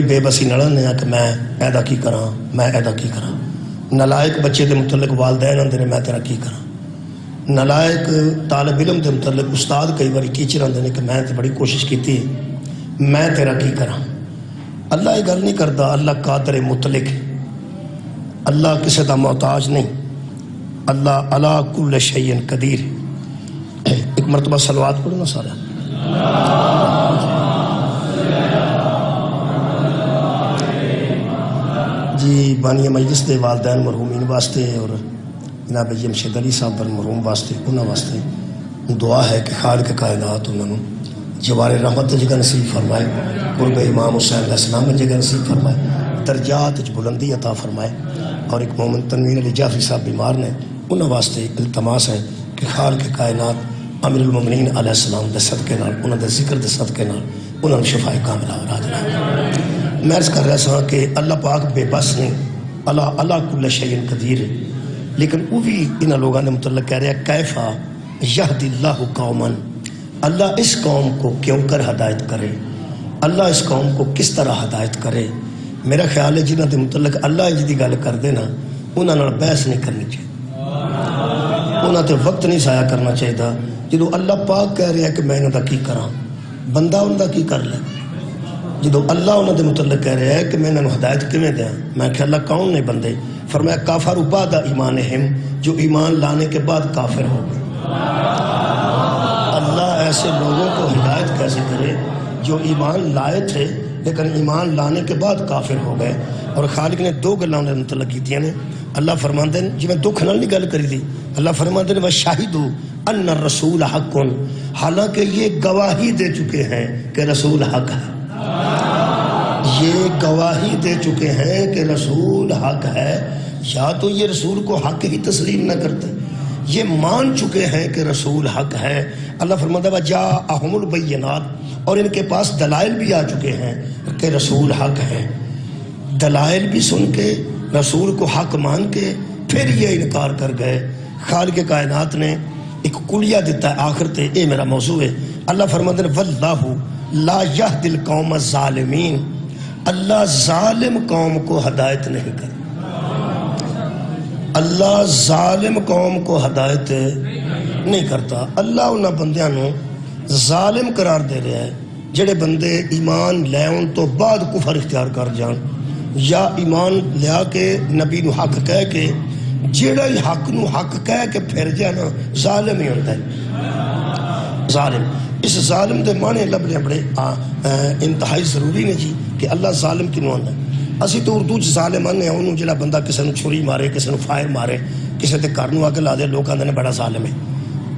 بڑی بے بسی نڑنے کہ میں ایدا کی کراں، میں ایدا کی کراں۔ نلائق بچے دے متعلق والدین آندے نے میں تیرا کی کراں، نلائق طالب علم دے متعلق استاد کئی باری ٹیچر آندے نے کہ میں تے بڑی کوشش کیتی میں تیرا کی کراں۔ اللہ یہ گل نہیں کرتا، اللہ قادر مطلق ہے، اللہ کسی دا محتاج نہیں، اللہ علی کل شیء قدیر۔ ایک مرتبہ صلوات پڑھو نا سارا۔ جی بانی مجلس دے والدین مرحومین واسطے اور جناب جمشید علی صاحب در مرحوم واسطے انہوں واسطے دعا ہے کہ خالق کائنات انہوں جوار رحمت جگہ نصیب فرمائے، قرب امام حسین علیہ السلام جگہ نصیب فرمائے، درجات بلندی عطا فرمائے۔ اور ایک محمد تنویر علی جعفری صاحب بیمار نے انہوں واسطے التماس ہے کہ خالق کائنات امیر المومنین علیہ السلام دے صدقے نال، انہوں دے ذکر دے صدقے نال انہوں شفا کاملہ اور عاجلہ۔ میں عرض کر رہا سا کہ اللہ پاک بے بس نہیں، اللہ علی کل شیء قدیر ہے، لیکن وہ بھی انہاں لوگوں نے متعلق کہہ رہے ہیں کیفا یہدی اللہ قوما، اللہ اس قوم کو کیوں کر ہدایت کرے، اللہ اس قوم کو کس طرح ہدایت کرے۔ میرا خیال ہے جنہاں دے متعلق اللہ جدی گل کر دینا انہاں نال بحث نہیں کرنی چاہیے، انہاں تے وقت نہیں ضائع کرنا چاہیے۔ جدو اللہ پاک کہہ رہے ہیں کہ میں انہاں دا کی کراں، بندہ انہاں دا کی کر لے۔ جدو اللہ انہوں دے متعلق کہہ رہے ہیں کہ میں انہوں ہدایت کیویں دیاں، میں کہ اللہ کون نے بندے؟ فرمایا کافر بعد ایمانہم، جو ایمان لانے کے بعد کافر ہو گئے۔ اللہ ایسے لوگوں کو ہدایت کیسے کرے جو ایمان لائے تھے لیکن ایمان لانے کے بعد کافر ہو گئے۔ اور خالق نے دو گلاں نے متعلق کیتیاں نے، اللہ فرماندے ہیں جی میں دکھ نال نہیں گل کری دی، اللہ فرماندے ہیں وشاہدوا ان الرسول حق، حالانکہ یہ گواہی دے چکے ہیں کہ رسول حق ہے، یہ گواہی دے چکے ہیں کہ رسول حق ہے۔ یا تو یہ رسول کو حق ہی تسلیم نہ کرتے، یہ مان چکے ہیں کہ رسول حق ہے۔ اللہ فرماتا ہے وجاءہم البینات، اور ان کے پاس دلائل بھی آ چکے ہیں کہ رسول حق ہے۔ دلائل بھی سن کے رسول کو حق مان کے پھر یہ انکار کر گئے۔ خالق کائنات نے ایک کلیہ دیتا ہے آخر تے، اے میرا موضوع ہے۔ اللہ فرماتا ہے واللہ لا یہدی القوم الظالمین، اللہ ظالم قوم کو ہدایت نہیں کرتا، اللہ ظالم قوم کو ہدایت نہیں کرتا۔ اللہ انہاں بندیاں نو ظالم قرار دے رہا ہے جڑے بندے ایمان لیون تو بعد کفر اختیار کر جان، یا ایمان لیا کے نبی نو حق کہہ کے جڑا ہی حق نو حق کہہ کے پھر جانا ظالم ہی ہوتا ہے۔ ظالم، اس ظالم دے معنی لبنے بڑے انتہائی ضروری نے جی کہ اللہ ظالم کنوں آندا ہے۔ اسی تو اردو چ ظالم آنے ہیں انہوں جڑا بندہ کسی نے چھری مارے، کسی نے فائر مارے، کسی دے گھر نو اگ لا دے، لوگ آندے نے بڑا ظالم ہے۔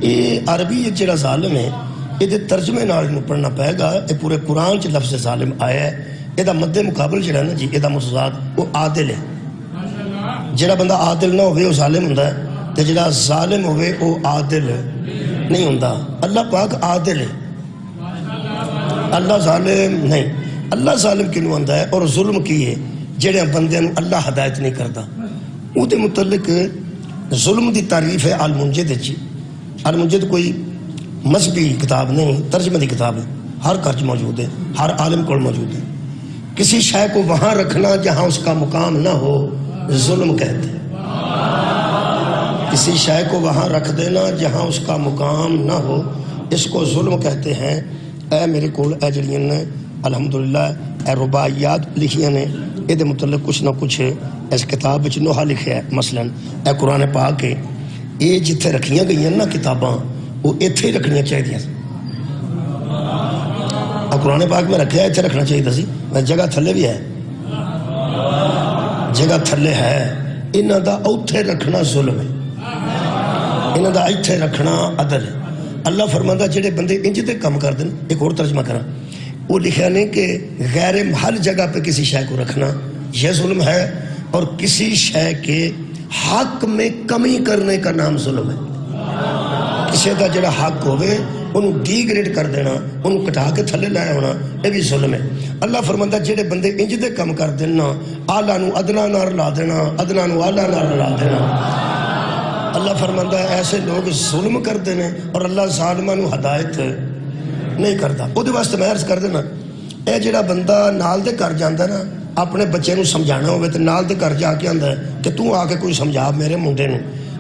یہ عربی جڑا ظالم ہے یہ ترجمے نال پڑھنا پائے گا، یہ پورے قرآن چ لفظ ظالم آیا ہے۔ یہ مد مقابل جڑا نا جی یہ متضاد وہ عادل ہے، جڑا بندہ عادل نہ ہوئے وہ ظالم ہوندا ہے، تے جڑا ظالم ہوئے وہ عادل نہیں ہوندا۔ اللہ پاک عادل ہے، اللہ ظالم نہیں۔ اللہ ظالم کنوں آندا ہے اور ظلم کی ہے جڑے بندے نو اللہ ہدایت نہیں کرتا۔ وہ دے متعلق ظلم دی تعریف ہے المنجد جی۔ المنجد کوئی مذہبی کتاب نہیں، ترجمہ دی کتاب ہے، ہر گھر موجود ہے، ہر عالم کو موجود ہے۔ کسی شے کو وہاں رکھنا جہاں اس کا مقام نہ ہو ظلم کہتے ہیں، کسی شے کو وہاں رکھ دینا جہاں اس کا مقام نہ ہو اس کو ظلم کہتے ہیں۔ اے میرے کول اے جڑیاں نے الحمدللہ اے رباعیات لکھیاں نے، یہ دے متعلق کچھ نہ کچھ اس کتاب وچ نوحہ لکھیا ہے۔ مثلا اے قرآن پاک ہے، یہ جتھے رکھیاں گئی ہیں نا کتاباں وہ ایتھے ہی رکھنیاں چاہیے۔ قرآن پاک میں رکھیا ایتھے رکھنا چاہیے سی، میں جگہ تھلے بھی ہے، جگہ تھلے ہے، انہاں دا اوتھے رکھنا ظلم ہے، انہاں دا ایتھے رکھنا عدل ہے۔ اللہ فرماندا جڑے بندے انج تے کام کر دین، ایک اور ترجمہ کراں، وہ لکھا نہیں کہ غیر محل جگہ پہ کسی شے کو رکھنا یہ ظلم ہے، اور کسی شے کے حق میں کمی کرنے کا نام ظلم ہے۔ کسی دا جڑا حق ہوئے انہوں ڈی گریڈ کر دینا، انہوں کٹا کے تھلے لائے ہونا، یہ بھی ظلم ہے۔ اللہ فرماتا جڑے بندے انج دے کم کر دینا، آلہ نو ادنا نار لا دینا، ادنا نو آلہ نار لا دینا۔ اللہ فرماتا ہے ایسے لوگ ظلم کر دینے اور اللہ ظالمہ نو ہدایت نہیں کرتا۔ وہ دے واسطے میں عرض کر دینا ਇਹ ਜਿਹੜਾ ਬੰਦਾ ਨਾਲ ਦੇ ਘਰ ਜਾਂਦਾ ਨਾ, ਆਪਣੇ ਬੱਚੇ ਨੂੰ ਸਮਝਾਉਣਾ ਹੋਵੇ ਤੇ ਨਾਲ ਦੇ ਘਰ ਜਾ ਕੇ ਆਂਦਾ ਕਿ ਤੂੰ ਆ ਕੇ ਕੋਈ ਸਮਝਾ ਮੇਰੇ ਮੁੰਡੇ ਨੂੰ,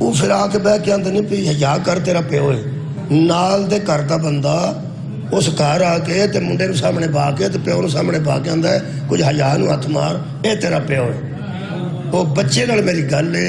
ਉਹ ਫਿਰ ਆ ਕੇ ਬਹਿ ਕੇ ਆਂਦੇ ਨੇ ਵੀ ਹਯਾ ਕਰ ਤੇਰਾ ਪਿਓ ਹੈ। ਨਾਲ ਦੇ ਘਰ ਦਾ ਬੰਦਾ ਉਸ ਘਰ ਆ ਕੇ ਤੇ ਮੁੰਡੇ ਨੂੰ ਸਾਹਮਣੇ ਪਾ ਕੇ ਤੇ ਪਿਓ ਨੂੰ ਸਾਹਮਣੇ ਪਾ ਕੇ ਆਂਦਾ ਕੁਝ ਹਯਾ ਨੂੰ ਹੱਥ ਮਾਰ, ਇਹ ਤੇਰਾ ਪਿਓ ਹੈ। ਉਹ ਬੱਚੇ ਨਾਲ ਮੇਰੀ ਗੱਲ ਹੈ,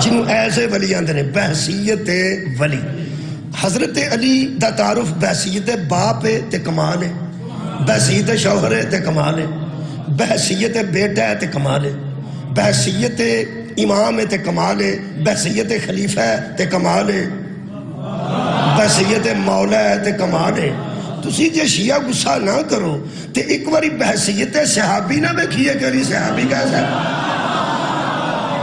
جنہوں ایسے ولی آندے نے بحثیت ولی. حضرت علی دا تعارف بحثیت باپ ہے تے کمال ہے، بحثیت شوہر ہے تے کمال ہے، بحثیت بیٹا ہے تے کمال ہے، بحثیت امام ہے تے کمال ہے، بحثیت خلیفہ ہے تے کمال ہے، بحثیت مولا ہے تے کمال ہے. تسی جے شیعہ غصہ نہ کرو تے ایک باری بحثیت صحابی نہ دیکھیے کہ علی صحابی کیسا ہے.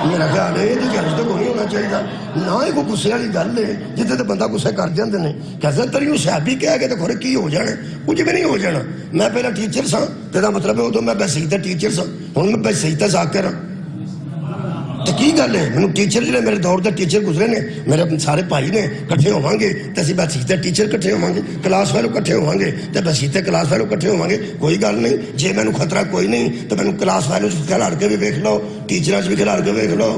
میرا خیال ہے یہ گل تو کوئی ہونا چاہیے نہ ہی کوئی غصے والی گل ہے جتنے تو بندہ غصے کر جاتے ہیں کہ حضرت علی صحابی کہہ کے تو کھڑے کی ہو جانا، کچھ بھی نہیں ہو جانا. میں پہلا ٹیچر سا تو مطلب ہے ادو میں بحثیت ٹیچر سا، ہوں میں بحثیت ذاکر ہاں. تو کی گل ہے مینوں ٹیچر جڑے میرے دور دے ٹیچر گزرے نے میرے سارے بھائی نے کٹھے ہوواں گے تے اسی بحثیت ٹیچر کٹھے ہوواں گے، کلاس فیلو کٹھے ہوواں گے تے بحثیت کلاس فیلو کٹھے ہوواں گے. کوئی گل نہیں، جے مینوں خطرہ کوئی نہیں تو مینوں کلاس فیلو کھلار کے بھی ویکھ لو، ٹیچراں بھی کھلار کے ویکھ لو،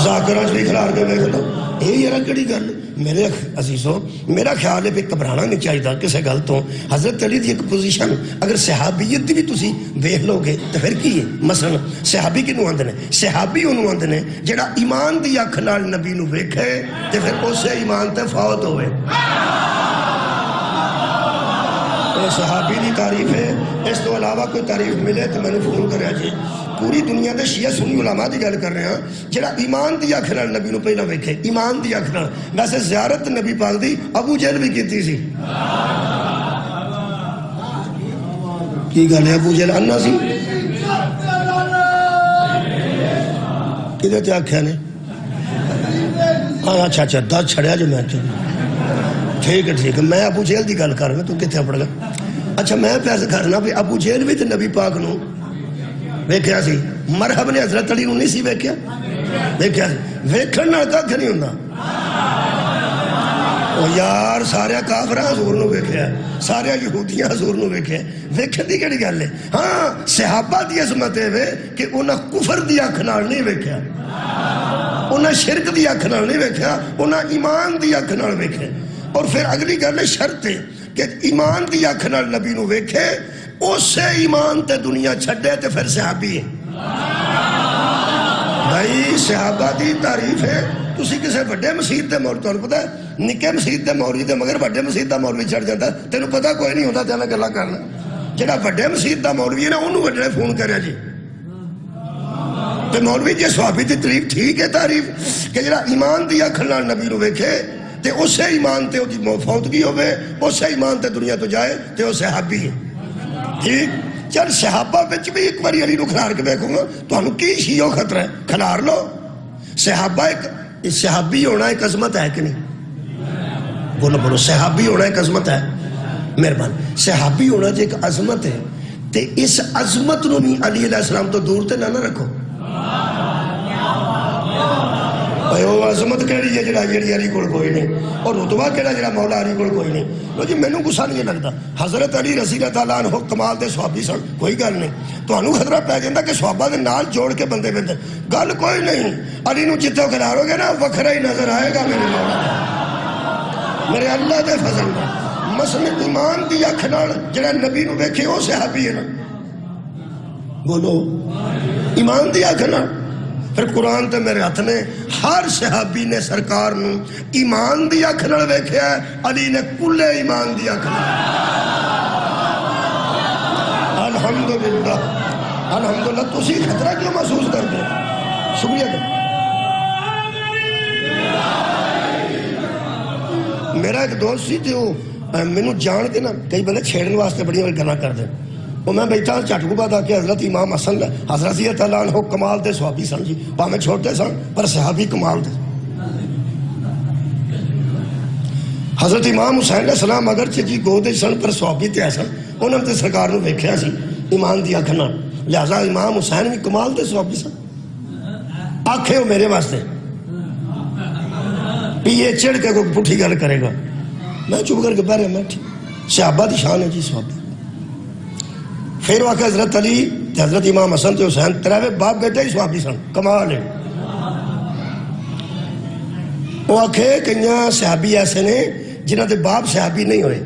ذاکراں بھی کھلار کے ویکھ لو. یہی ہے کہڑی گل. میرے عزیزوں میرا خیال ہے کہ گھبرانا نہیں چاہیے کسی گل تو. حضرت علی دی ایک پوزیشن اگر صحابیت دی بھی تسی ویکھ لو گے تو پھر کی ہے. مثلا صحابی کنوں آندے نے؟ صحابی انہوں آندے نے جڑا ایمان دی اکھ نال نبی نو ویکھے تے پھر اسے ایمان تے فوت ہوئے. صحابی دی تعریف ہے. اس تو علاوہ کوئی تعریف ملے تو میں نے فون کریا جی. پوری دنیا دے شیعہ سنی علماء دی گل کر رہے ہیں جڑا ایمان دی اکھ نال نبی نو پہلا ویکھے، ایمان دی اکھ نال. ویسے زیارت نبی پاک دی ابو جہل بھی کیتی سی. کی گل ہے ابو جہل انا سی کدے تے آکھیا نے؟ ہاں اچھا 10 چھڑیا جو میں ٹھیک ہے میں ابو جہل دی گل کر رہا تو کتنے پڑ گا. اچھا میں پیسے کرنا بھی ابو جہل بھی تے نبی پاک نو ویکھیا سی، مرحب نے حضرت علی نو نہیں سی ویکھیا؟ ویکھیا سی. ویکھن نال کھ نہیں ہوندا. او یار سارے کافراں حضور نو ویکھیا، سارے یہودیاں حضور نو ویکھیا، ویکھن دی کیڑی گل ہے؟ ہاں صحابہ دی عظمت ہے کہ انہاں کفر دی اکھ نال نہیں ویکھیا، انہاں شرک دی اکھ نال نہیں ویکھیا، انہاں ایمان دی اکھ نال ویکھیا. اور پھر اگلی گل شرط ہے کہ ایمان دی اکھ نال نبی نو ویکھے، اسے ایمان تے دنیا چھڈے تے پھر صحابی ہے. بھائی صحابہ دی تعریف ہے. تسی کسے بڑے مسجد دے مولوی تانوں پتہ ہے نکے مسجد دے مولوی تے مگر بڑے مسجد دا مولوی چڑھ جاندا تینوں پتہ کوئی نہیں ہوندا تے میں گلاں کرنا. جڑا بڑے مسجد دا مولوی ہے نا اونوں وڈے فون کریا جی تے مولوی جی صحابی دی تعریف ٹھیک ہے تعریف کہ جڑا ایمان دی اکھ نال نبی نو ویکھے تے اسے ایمان تے دی فوتگی ہوے، اسے ایمان تے دنیا تو جائے تے وہ صحابی ہے. ٹھیک چل صحابہ وچ بھی ایک باری علی نو کھلار کے ویکھوں گا تانوں کی شیعہ خطرہ ہے کھلار لو. صحابہ ایک صحابی ہونا ایک عظمت ہے کہ نہیں؟ بولو بولو صحابی ہونا ایک عظمت ہے. مہربانی صحابی ہونا جو ایک عظمت ہے تے اس عظمت نو نہیں علی علیہ السلام تو دور تے نہ رکھو. وہ عظمت کہڑی ہے جڑا جڑی علی کول کوئی نہیں، اور رتبہ کہڑا جڑا مولا علی کول کوئی نہیں. لو جی مینوں غصہ نہیں لگتا. حضرت علی رضی اللہ تعالیٰ عنہ کمال دے صحابی سن، کوئی گل نہیں. تانوں خطرہ پی جاندا کہ صحابہ دے نال جوڑ کے بندے بندے گل کوئی نہیں. علی نو جتوں کھلارو گے نا وکھرا ہی نظر آئے گا میرے مولا میرے اللہ دے فضل نال. مثلا ایمان دی اکھ نال جڑا نبی نو ویکھے وہ صحابی ہے نا. بولو ایمان دی اکھ نال. پھر قرآن تے میرے ہاتھ نے ہر صحابی نے سرکار نو ایمان دی اکھ نال ویکھیا ہے، علی نے کلے ایمان دی اکھ نال. الحمدللہ الحمدللہ. تسی خطرہ کیوں محسوس کرتے ہیں؟ شکریہ کریں. میرا ایک دوست سی تے وہ مینوں جان کے نا کئی بندے چھیڑن واسطے بڑی گلاں کردے. وہ میں بیٹھا چٹ کو بعد آ کے حضرت امام حسن حضرت رضی اللہ عنہ کمال دے صحابی سن جی، پاویں چھوٹے سن پر صحابی کمال دے. حضرت امام حسین علیہ السلام اگرچہ جی گودے سن پر صحابی تے سن، انہوں نے سرکار نو ویکھیا سی ایمان دی اکھ نال. لہذا امام حسین بھی کمال دے صحابی سن. آکھے ہو میرے واسطے پیے چڑھ کے کوئی پٹھی گل کرے گا میں چپ کر کے بہ رہا میں ٹھیک. صحابہ دی شان ہے جی صحابی. پھر وہ آکھے حضرت علی حضرت امام حسن تے حسین تراوے باپ بیٹے ہی صحابی سن، کمال ہے. وہ آکھے کئیاں صحابی ایسے نے جنہاں دے باپ صحابی نہیں ہوئے،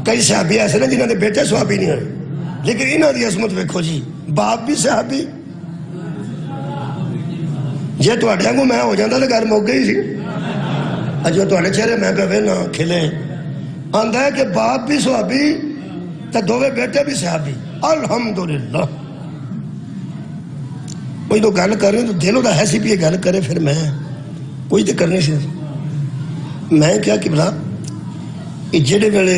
کئی صحابی ایسے نے جنہاں دے بیٹے صحابی نہیں ہوئے، لیکن انہاں دی عظمت ویکھو جی، باپ بھی صحابی جے تواڈے کو میں ہو جاتا تو گل مک گئی سی. اج تواڈے چہرے میں پہ نہ کھلے. آندا ہے کہ باپ بھی صحابی تے دوویں بیٹے بھی صحابی. الحمدللہ. کوئی تو گل کر رہے تو دل دا ہے سی بھی یہ گل کرے پھر میں کوئی تو کرنی سی. میں کیا کہ بلا جہے ویلے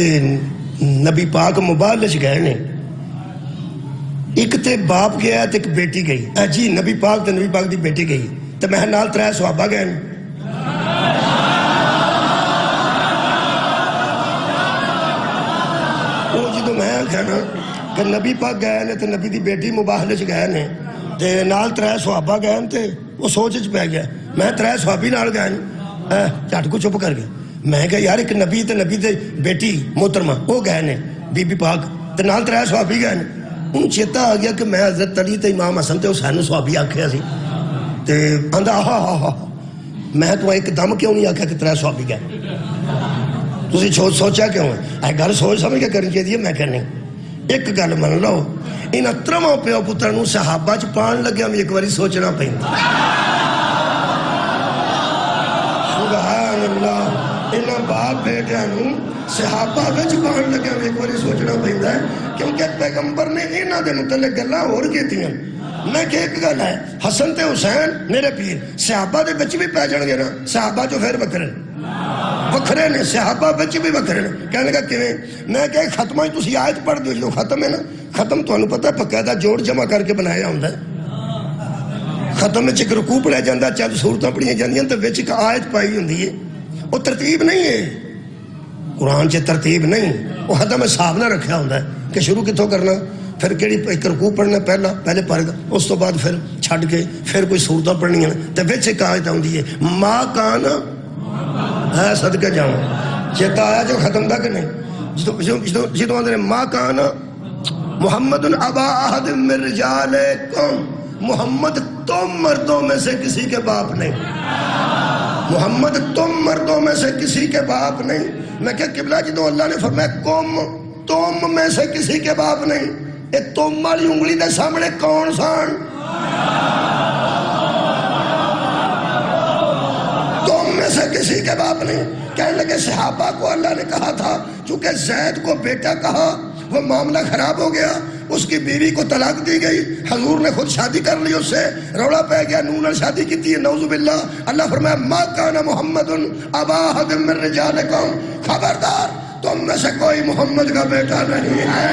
نبی پاک موبائل گئے نے ایک تے باپ گیا تے ایک بیٹی گئی. جی نبی پاک تے نبی پاک دی بیٹی گئی تے میں نال 3 صحابہ گئے. وہ جدو میں کہنا کہ نبی پاک گئے نے تے نبی دی بیٹی موبائل گئے نے تے نال 3 صحابہ گئے تے وہ سوچ پی گیا. میں 3 صحابی نال گئے جھٹ کو چپ کر گیا. میں کہا یار ایک نبی تے نبی تے بیٹی محترمہ وہ گئے نے بی بی پاک تے نال 3 صحابی گئے نے. ان چیتا آ گیا کہ میں حضرت علی تے امام حسن تے حسین صحابی آکھیا سی تے آندا ہا میں تو ایک دم کیوں نہیں آکھیا کہ 3 صحابی گئے. تسی سوچا کیوں ہے گل سوچ سمجھ کے کرنی چاہیے. میں کہ نہیں ایک گل من لو انہاں 3 پیو پتراں نوں صحابہ چ پان لگیا میں ایک واری سوچنا پیندا. سبحان اللہ. انہاں باپ بیٹیاں نوں صحابہ وچ پان لگیا میں ایک واری سوچنا پیندا ہے کیونکہ پیغمبر نے انہاں دے متعلق گلاں ہور کیتیاں. میں کہ ایک گل ہے حسن تے حسین میرے پیر صحابہ دے وچ بھی پی جان گے نا. صحابہ جو پھر وکھرے نے صحابہ بچ بھی وکھرے نے. کہنے لگا کیویں؟ میں کہ ختمہ ہی تسی آیت پڑھ دیو جو ختم ہے نا. ختم تانوں پتہ ہے باقاعدہ جوڑ جمع کر کے بنایا ہوندا ہے. ختم وچ ایک رکوع پڑھیا جاندا چند سورتاں پڑھیاں جاندیاں تے وچ ایک آیت پائی ہوندی ہے. وہ ترتیب نہیں ہے قرآن چ ترتیب نہیں. وہ ختم حساب نہ رکھیا ہوندا ہے کہ شروع کتوں کرنا پھر کیڑی ایک رکوع پڑھنا پہلے پڑھ گا اس تو بعد پھر چھڈ کے پھر کوئی سورتاں پڑھنیاں تے وچ ایک آیت آندی ہے ما کان ہے صدقے جاؤں. چیتا آیا جو ختم تھا کہ نہیں جدو آندے ما کان محمد ابا احد من رجالکم. محمد تم مردوں میں سے کسی کے باپ نہیں. محمد تم مردوں میں سے کسی کے باپ نہیں. میں کہ قبلہ جدو اللہ نے فرمایا قوم تم میں سے کسی کے باپ نہیں. اے تم والی انگلی دے سامنے کون سان؟ تم میں سے کسی کے باپ نہیں. کہنے لگے صحابہ کو اللہ نے کہا تھا چونکہ زید کو بیٹا کہا وہ معاملہ خراب ہو گیا. اس کی بیوی کو طلاق دی گئی. حضور نے خود شادی کر لی اس سے روڑا پہ گیا. نون شادی کی تھی نعوذ باللہ. اللہ فرمایا ما کان محمد ابا احد من رجالکم. خبردار تم میں سے کوئی محمد کا بیٹا نہیں ہے.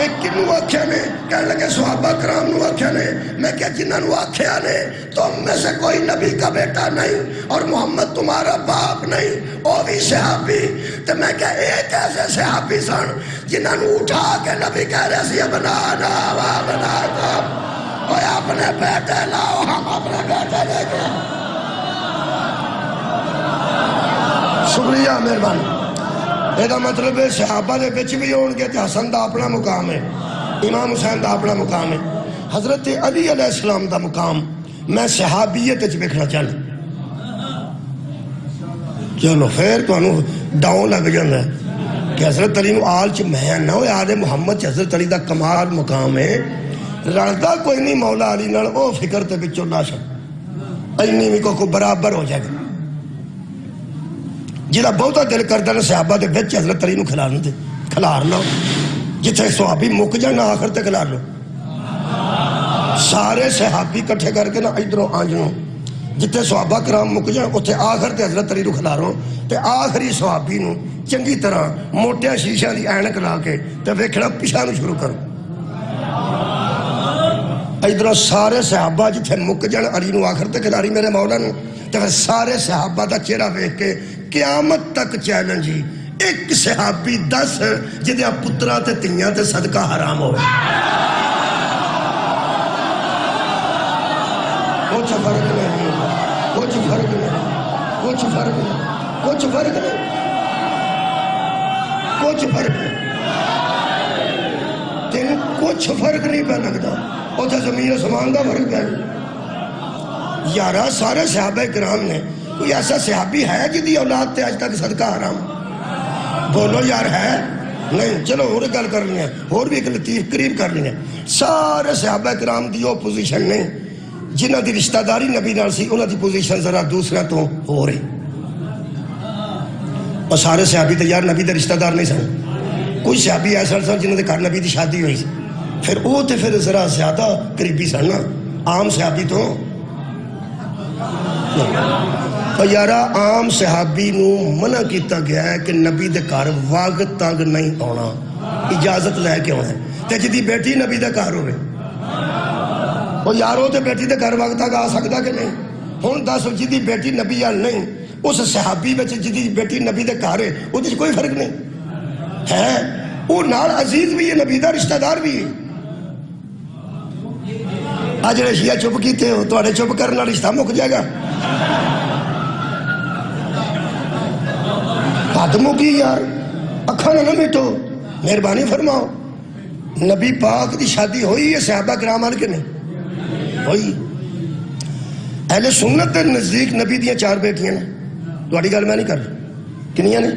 ایک کنو آکھیا نے کہنے لگے صحابہ کرام نو آکھیا نے. میں کیا جنہاں نو آکھیا نے تم میں سے کوئی نبی کا بیٹا نہیں اور محمد تمہارا باپ نہیں وہ بھی صحابی. تو میں کیا ایک ایسے صحابی سن جنہاں نو اٹھا کے نبی کہہ رہے سی بنانا وا بنا کر اوے اپنے بیٹے لاؤ ہم اپنے بیٹے لے کے. شکریہ مہربانی. یہ مطلب ہے صحابہ دے بچ بھی ہون گے تے حسن دا اپنا مقام ہے امام حسین دا اپنا مقام ہے حضرت علی علیہ السلام دا مقام میں صحابیت وچ ویکھنا چاہنا. چلو پھر تانوں ڈاؤن لگ جاندا ہے کہ حضرت علی نو آل چ میں نہ ہوئے آل محمد چ حضرت علی دا کمال مقام ہے. رلدا کوئی نہیں مولا علی نال او فکر تے وچوں لا چھڈ اینی وی کو برابر ہو جائے گا. جہاں بہتا دل کرتا نا صحابہ دے وچ حضرت علی نو کھلار لو. جتھے صحابی مک جان آخر تے کھلار لو. سارے صحابی کٹھے کر کے نا ادھروں آنجنوں جتھے صحابہ کرام مک جان اتنے آخر تے حضرت علی نو کھلارو تے آخری صحابی نو چنگی طرح موٹیا شیشہ دی اینک لا کے تے ویکھنا پیچھے نو شروع کرو. ادھروں سارے صحابہ جتھے مک جان علی نو آخر تے کھلاری میرے مولا نو تے پھر سارے صحابہ دا چہرہ ویکھ کے قیامت تک چیلنج ہی ایک صحابی 10 جدیا پترا تے تیاں تے صدقہ حرام ہوئے. کچھ فرق نہیں کچھ فرق نہیں کچھ فرق نہیں کچھ فرق نہیں کچھ فرق نہیں تین کچھ فرق نہیں پہ لگتا. اتنے زمین آسمان دا فرق ہے. یارہ سارے صحابہ کرام نے کوئی ایسا صحابی ہے جدی اولاد تے آج تک صدقہ حرام؟ بولو یار ہے نہیں. چلو اور گل کرنی ہے اور بھی ایک لطیف قریب کرنی ہے. سارے صحابہ کرام دی وہ پوزیشن نہیں جنہ دی رشتہ داری نبی نال سی انہاں دی پوزیشن ذرا دوسرے تو ہو رہی. اور سارے صحابی تو یار نبی دے رشتہ دار نہیں سن. کچھ صحابی ایسے سن جنہوں نے گھر نبی دی شادی ہوئی سی, پھر وہ تو پھر ذرا زیادہ قریبی سن نا عام صحابی تو. اور یارا عام صحابی نو منع کیتا گیا ہے کہ نبی دے گھر وقت تک نہیں آنا, اجازت لے کے آنا ہے. تے جدی بیٹی نبی دے گھر ہوئے وہ یارو تے بیٹی دے گھر وقت تک آ سکتا کہ نہیں؟ ہن دس جدی بیٹی نبی وال نہیں, اس صحابی میں جدی بیٹی نبی دے گھر ہے وہ کوئی فرق نہیں ہے. وہ نال عزیز بھی ہے, نبی دا رشتہ دار بھی ہے. آج جڑے شیعہ چپ کیتے ہو تواڈے چپ کرن نال رشتہ مک جائے گا. حد مکی یار, اکھاں نہ میٹو, مہربانی فرماؤ. نبی پاک دی شادی ہوئی ہے صحابہ کرام وال کے نہیں ہوئی؟ اہل سنت دے نزدیک نبی دیاں 4 بیٹیاں نے. تواڈی گل میں نہیں کر رہا, کنیاں نے؟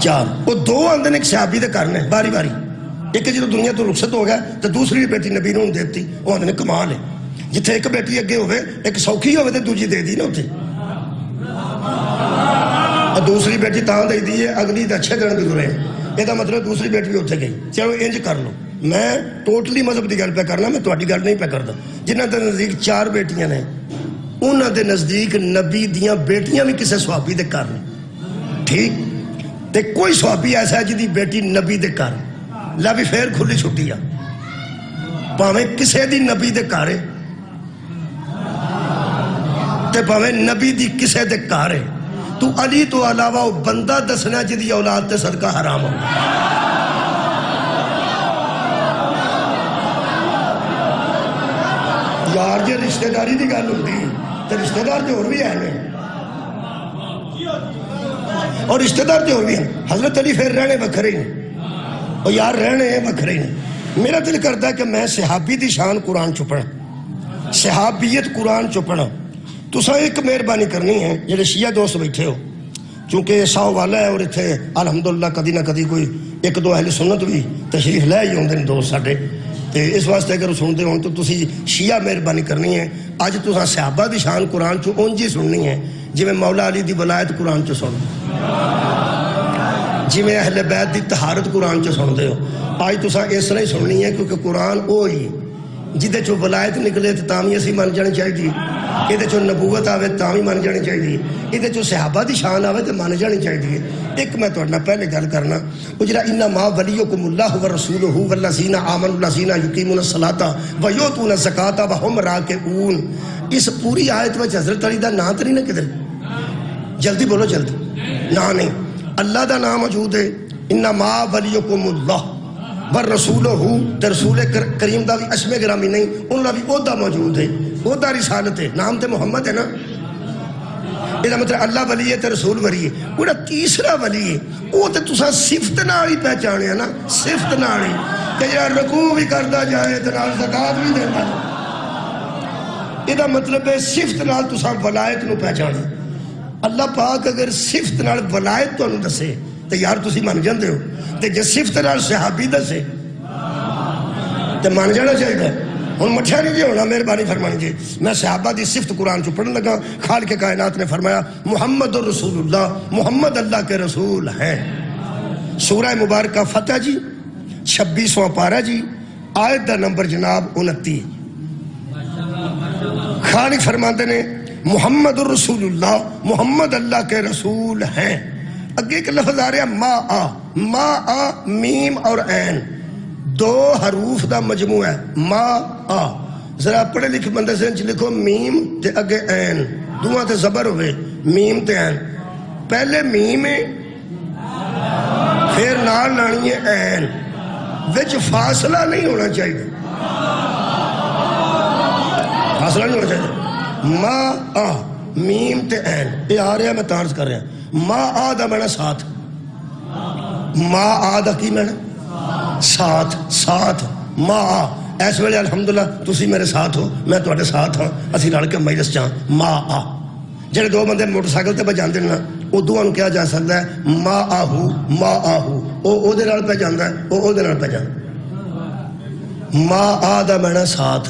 4. وہ 2 آندے نے ایک صحابی دے گھر نے باری باری. ایک جدوں دنیا تو رخصت ہو گیا تو دوسری بیٹی نبی نوں دیتی. وہ آندے نے کمال ہے, جتھے ایک بیٹی اگے ہوئے ایک سوکھی ہوئے تے دوجی دے دی نا اتنے. اور دوسری بیٹی تاں دے دی ہے اگلی تے اچھے دن گزرے. یہ مطلب دوسری بیٹی بھی اتنے گئی. چلو انج کر لو, میں ٹوٹلی مذہب کی گل پہ کرنا, میں تہاڈی گل نہیں پہ کرتا. جنہ دے نزدیک 4 بیٹیاں نے انہاں دے نزدیک نبی دیاں بیٹیاں بھی کسے صحابی دے گھر نے. ٹھیک, تے کوئی صحابی ایسا ہے جدی بیٹی نبی دے گھر لا بھی پھر کھلی چھٹی آ پاویں کسے دی نبی دے گھر ہے تے پاویں نبی دی کسے دے گھر ہے. تو علی تو علاوہ وہ بندہ دسنا جدی اولاد تے صدقہ حرام ہو. یار جی رشتہ داری دی گل ہوندی تے رشتہ دار تے اور بھی ہیں, اور رشتہ دار تے اور بھی ہیں. حضرت علی پھر رہنے وکھرے ہیں, اور یار رہنے وکھرے ہیں. میرا دل کرتا ہے کہ میں صحابی دی شان قرآن چپنا, صحابیت قرآن چپنا. تساں ایک مہربانی کرنی ہے جڑے شیعہ دوست بیٹھے ہو, چونکہ 100 والا ہے اور اتنے الحمدللہ کدی نہ کدی کوئی 1-2 اہل سنت بھی تشریف لے ہی ہوندے نے دوست ساڈے. تے اس واسطے اگر سنتے ہو تو تسی شیعہ مہربانی کرنی ہے. اج تساں صحابہ دی شان قرآن چ اونج ہی سننی ہے جویں مولا علی دی ولایت قرآن چ سن, جویں اہل بیت دی طہارت قرآن چ سنتے ہو. اج تساں اس طرح ہی سننی ہے کیونکہ قرآن وہی جہدے چوں ولایت نکلے تو تاں بھی اسی من جانی چاہیے, یہ چوں نبوت آوے تاں بھی من جانی چاہیے, یہ چوں صحابہ دی شان آوے تو من جانی چاہیے. ایک میں تہاڈے پہلے گل کرنا, وہ جڑا انما ولیکم اللہ ورسولہ والذین آمنوا الذین یقیمون الصلاۃ ویؤتون الزکاۃ وہم راکعون. اس پوری آیت میں حضرت علی دا نام تو نہیں نا کدھر؟ جلدی بولو جلدی. نہ نہیں, اللہ دا نام موجود ہے. انما ولیکم اللہ والرسولہ, تے رسول کریم دا بھی اسم گرامی نہیں, انہوں دا بھی عہدہ موجود ہے, عہدہ رسالت ہے, نام تے محمد ہے نا. یہ مطلب اللہ ولی ہے تے رسول ولی ہے. وہ تیسرا ولی ہے وہ تے تساں صفت نال ہی پہچانے نا, صفت نال ہی کہ جڑا رکوع بھی کردا جائے تے نال زکات بھی دیندا جائے. یہ مطلب ہے صفت نال تساں ولایت نو پہچانے. اللہ پاک اگر صفت نال ولایت تانوں دسے تے یار تسی من جاندے ہو, تے جے صفت نال صحابی دسے تے من جانا چاہیے. ہن مٹھیا نہیں جی ہونا, مہربانی فرمانی جی. میں صحابہ دی صفت قرآن چ پڑھن لگا. خالق کائنات نے فرمایا محمد رسول اللہ, محمد اللہ کے رسول ہیں. سورہ مبارکہ فتح جی 26واں پارہ جی, آیت دا نمبر جناب 29. خالق فرماتے نے محمد الرسول اللہ, محمد اللہ کے رسول ہیں. اگے ایک لفظ آ رہا ہے ما میم اور عین, 2 حروف دا مجموعہ ہے ما. ذرا پڑھے لکھے بندے سے لکھو میم تے اگے عین, دواں تے زبر ہوئے میم تے عین. پہلے میم ہے پھر نال لانی ہے عین, وچ فاصلہ نہیں ہونا چاہیے, فاصلہ نہیں ہونا چاہیے. ما میم تے عین, یہ آ رہا ہے میں طرز کر رہا. ما دا میں ساتھ, ما دا کی میں ساتھ, ساتھ ما. اس ویلے الحمدللہ تسی میرے ساتھ ہو, میں تواڈے ساتھ ہاں, اسی رل کے مجلس چاں. ما جڑے 2 بندے موٹر سائیکل تے بجاندے نے وہ دوواں نوں کہا جا سکدا ہے ما آہو, ما آہو. او دے نال پہ جاندا ہے, او دے نال پہ جاندا. ما دا میں ساتھ,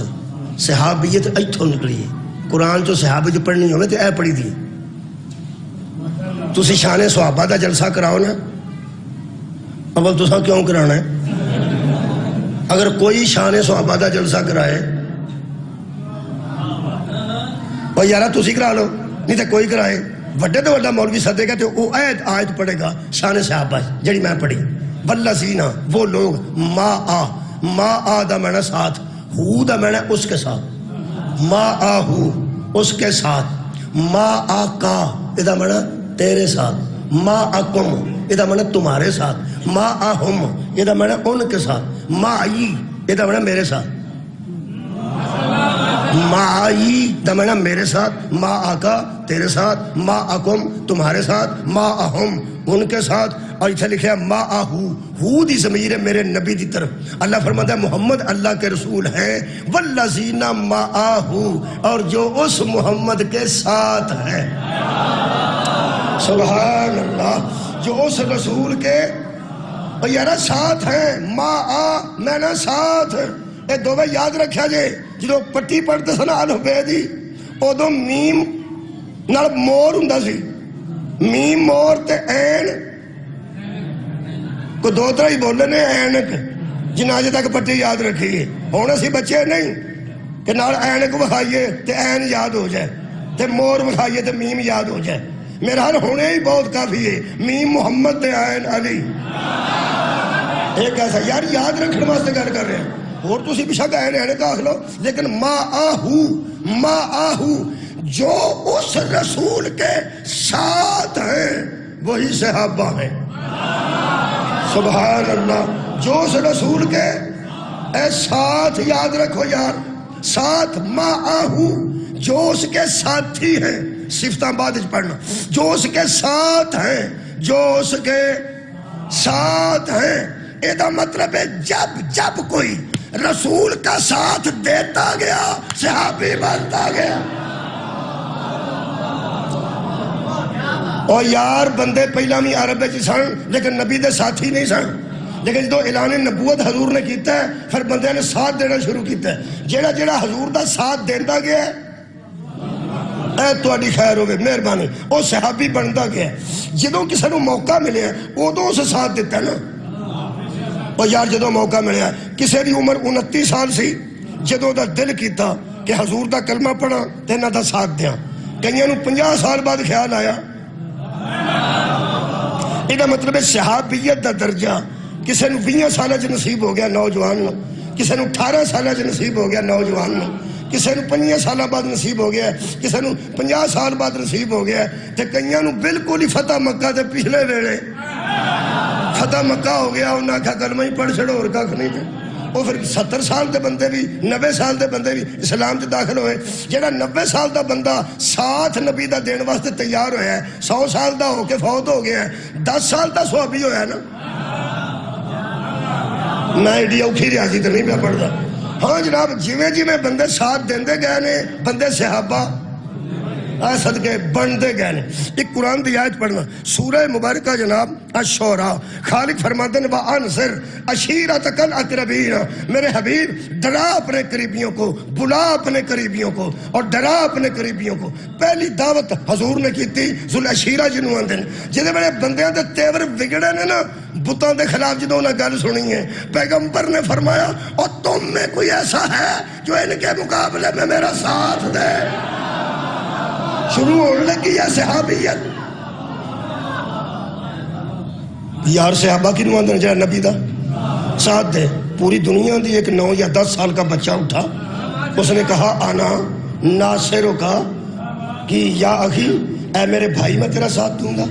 صحابیت اتوں نکلی ہے. قرآن چ صحابہ جو پڑھنی ہوگی تو اے پڑھی دی. تسی شان صحابہ دا جلسہ کراؤ نا، اول تساں کیوں کرانا ہے؟ اگر کوئی شان صحابہ دا جلسہ کرائے اور یارا تسی کرا لو، نہیں تو کوئی کرائے. وڈے تو وڈا مولوی سدے گا تو وہ آیت پڑھے گا شان صحابہ جڑی میں پڑھی، والذین وہ لوگ ما دا معنی ساتھ، ہو دا معنی اس کے ساتھ، ما ہو اس کے ساتھ، ما کا ادا معنی تیرے ساتھ، ما کم ادا معنی تمہارے ساتھ، ما ہم ادا معنی ان کے ساتھ، ما ادا معنی میرے ساتھ، معائی دمنا میرے ساتھ، ما آکا تیرے ساتھ، ما آکم تمہارے ساتھ، ما آہم ان کے ساتھ. اور اتھا لکھا ہے ما آہو، ہو دی ضمیر ہے میرے نبی دی طرف. اللہ فرماتا ہے محمد اللہ کے رسول ہیں، والذین ما آہو اور جو اس محمد کے ساتھ ہیں. سبحان اللہ، جو اس رسول کے اور یارا ساتھ ہیں. ما آ میں نا ساتھ، اے دو بھائی یاد رکھا جے جدو پٹی پڑھتے سن الفبے دی ادو میم نال مور ہوندا سی، میم مور تے این کو دو طرح ہی بولے نے. اینک جنہیں اج تک پٹی یاد رکھی ہے. ہن اسی بچے نہیں کہ نال اینک وکھائیے تے این یاد ہو جائے تے مور وکھائیے تے میم یاد ہو جائے. میرا حال ہونے ہی بہت کافی ہے. میم محمد تے این علی. ایک ایسا یار یاد رکھنے واسطے گل کر رہے ہیں. اور تسی بھی شک آئے رہنے کا لو، لیکن ما آہو جو اس رسول کے ساتھ ہیں وہی صحابہ ہیں. سبحان اللہ، جو اس رسول کے اے ساتھ یاد رکھو یار، ساتھ ما آہو جو اس کے ساتھی ہیں. صفتاں بعد پڑھنا، جو اس کے ساتھ ہیں، جو اس کے ساتھ ہیں. یہ مطلب ہے جب کوئی رسول کا ساتھ دیتا گیا صحابی بنتا گیا. اور یار بندے پہلا بھی عرب سن لیکن نبی دے ساتھی نہیں سن. لیکن جدو اعلان نبوت حضور نے کیتا ہے پھر بندے نے ساتھ دینا شروع کیتا ہے. جیڑا حضور دا ساتھ دیتا گیا اے تہاڈی خیر ہوگی مہربانی، وہ صحابی بنتا گیا. جدو کسی نو موقع ملے ادو اس ساتھ دیتا نا. اور یار جدو موقع ملیا کسی دی عمر 29 سال سی، جدو دا دل کیتا کہ حضور دا کلمہ پڑھا تے انہاں دا ساتھ دیاں. کئیاں نو 50 سال بعد خیال آیا. یہ مطلب ہے صحابیت دا درجہ کسی نو 20 سالہ چ نصیب ہو گیا نوجوان نو، کسی نو 18 سالہ چ نصیب ہو گیا نوجوان نو، کسی نو 5 سالہ بعد نصیب ہو گیا، کسی نو 50 سال بعد نصیب ہو گیا. تے کئیاں نو بالکل ہی فتح مکہ دے پچھلے ویلے فتح مکہ ہو گیا، انہاں آکھا کلمہ ہی پڑھ چھڑو اور کھ نہیں تے. وہ پھر 70 سال دے بندے بھی 90 سال دے بندے بھی اسلام چ داخل ہوئے. جہاں 90 سال دا بندہ ساتھ نبی دا دین واسطے تیار ہویا ہے، 100 سال دا ہو کے فوت ہو گیا ہے، 10 سال دا صحابی ہویا ہے نا. میں ایڈی اوکھی ریاضی تو نہیں پہ پڑھتا. ہاں جناب، جویں بندے ساتھ دیندے گئے نے بندے صحابہ صدقے بنتے گئے نے. ایک قرآن دی آیت پڑھنا، سورہ مبارکہ جناب الشعراء. خالق فرماتے ہیں وَأَنذِرْ عَشِيرَتَكَ الْأَقْرَبِينَ، میرے حبیب ڈرا اپنے قریبیوں کو، بلا اپنے قریبیوں کو اور ڈرا اپنے قریبیوں کو. پہلی دعوت حضور نے کی تھی ذوالعشیرہ جنوں آندے جہدے بڑے بندیاں دے تیور بگڑے نے نا، بتوں دے خلاف جدوں انہیں گل سنی ہے، پیغمبر نے فرمایا اور تم میں کوئی ایسا ہے جو ان کے مقابلے میں میرا ساتھ دے. شروع ہونے لگی ہے صحابیت. یار صحابہ کی نمائندہ جڑا نبی دا ساتھ دے. پوری دنیا دی ایک 9 یا 10 سال کا بچہ اٹھا، اس نے کہا آنا ناصروں کا کہ یا اخی، اے میرے بھائی میں تیرا ساتھ دوں گا،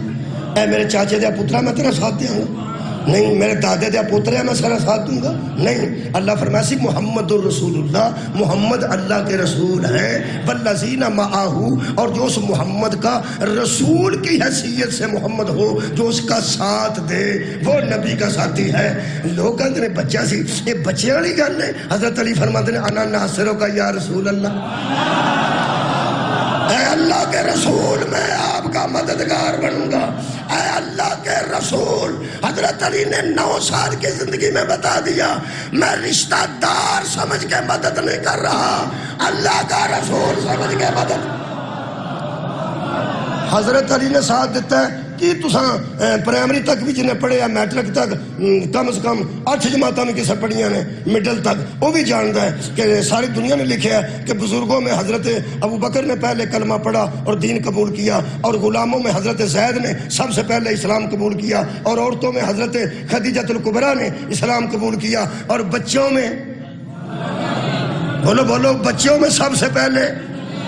اے میرے چاچے دیا پترا میں تیرا ساتھ دوں گا. نہیں، میرے دادے دیا پوترے میں سارا ساتھ دوں گا. نہیں، اللہ فرماسی محمد الرسول اللہ، محمد اللہ کے رسول ہیں. والذین معاہو اور جو اس محمد کا رسول کی حیثیت سے محمد ہو، جو اس کا ساتھ دے، وہ نبی کا ساتھی ہے. لوگ کہتے ہیں بچہ سی، یہ بچے والی گل ہے. حضرت علی فرماتے ہیں انا ناصروں کا یا رسول اللہ، اے اللہ کے رسول میں آپ کا مددگار بنوں گا، اے اللہ کے رسول. حضرت علی نے 9 سال کی زندگی میں بتا دیا میں رشتہ دار سمجھ کے مدد نہیں کر رہا، اللہ کا رسول سمجھ کے مدد. حضرت علی نے ساتھ دیتا ہے کہ تساں پرائمری تک بھی جنہیں پڑھے یا میٹرک تک کم از کم 8 جماعتوں میں کسے پڑھیاں نے، مڈل تک وہ بھی جانتا ہے کہ ساری دنیا نے لکھا ہے کہ بزرگوں میں حضرت ابو بکر نے پہلے کلمہ پڑھا اور دین قبول کیا، اور غلاموں میں حضرت زید نے سب سے پہلے اسلام قبول کیا، اور عورتوں میں حضرت خدیجہ الکبریٰ نے اسلام قبول کیا، اور بچوں میں بولو بچوں میں سب سے پہلے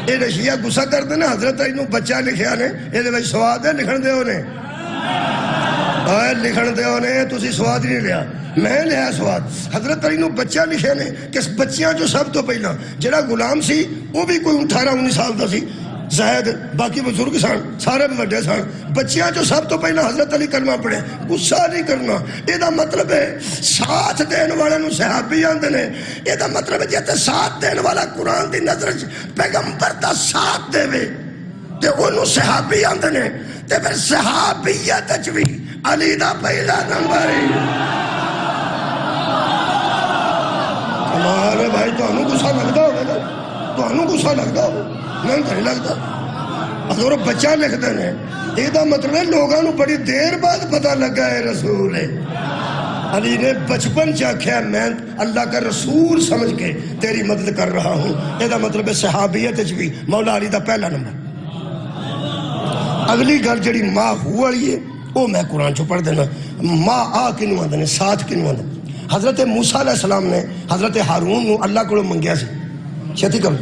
یہ رشیہ گسا کر دینا حضرت علی نو بچہ لکھیا نے، یہ سواد ہے لکھن دے ہونے لکھن دے ہونے، تسی سواد نہیں لیا، میں لیا سواد. حضرت علی نو بچہ لکھے نے کہ بچیاں جو سب تو پہلا جڑا غلام سی وہ بھی کوئی 18-19 سال دا سی، زید باقی بزرگ سن سارے بھی بڑے سن، بچیاں جو سب تو پہلا حضرت علی کلمہ پڑھے. غصہ نہیں کرنا، یہ مطلب ہے ساتھ دین والے نو صحابی آندے نے، یہ مطلب ہے جیتے ساتھ دین والا قرآن دی نظر پیغمبر دا ساتھ دے وے تے انہوں صحابی آندے نے، تے پھر صحابیت بھی علی دا پہلا نمبر ہے. ہمارے بھائی تو انہوں غصہ لگتا ہوگا نا، تو انہوں غصہ لگتا ہوگا، نہیں تو نہیں لگتا. اگر بچہ لکھتے ہیں یہ مطلب ہے لوگوں نے بڑی دیر بعد پتہ لگا ہے رسول ہے. علی نے بچپن چاکھیا میں اللہ کا رسول سمجھ کے تیری مدد کر رہا ہوں، یہ مطلب ہے صحابیت بھی مولا علی دا پہلا نمبر. اگلی گل جڑی ماں ہو والی ہے وہ میں قرآن چو پڑھ دینا. ماں آ کنوں آندے نے، ساتھ کنوں آندے. حضرت موسیٰ علیہ السلام نے حضرت ہارون نو اللہ کو منگیا سی، چھتی کم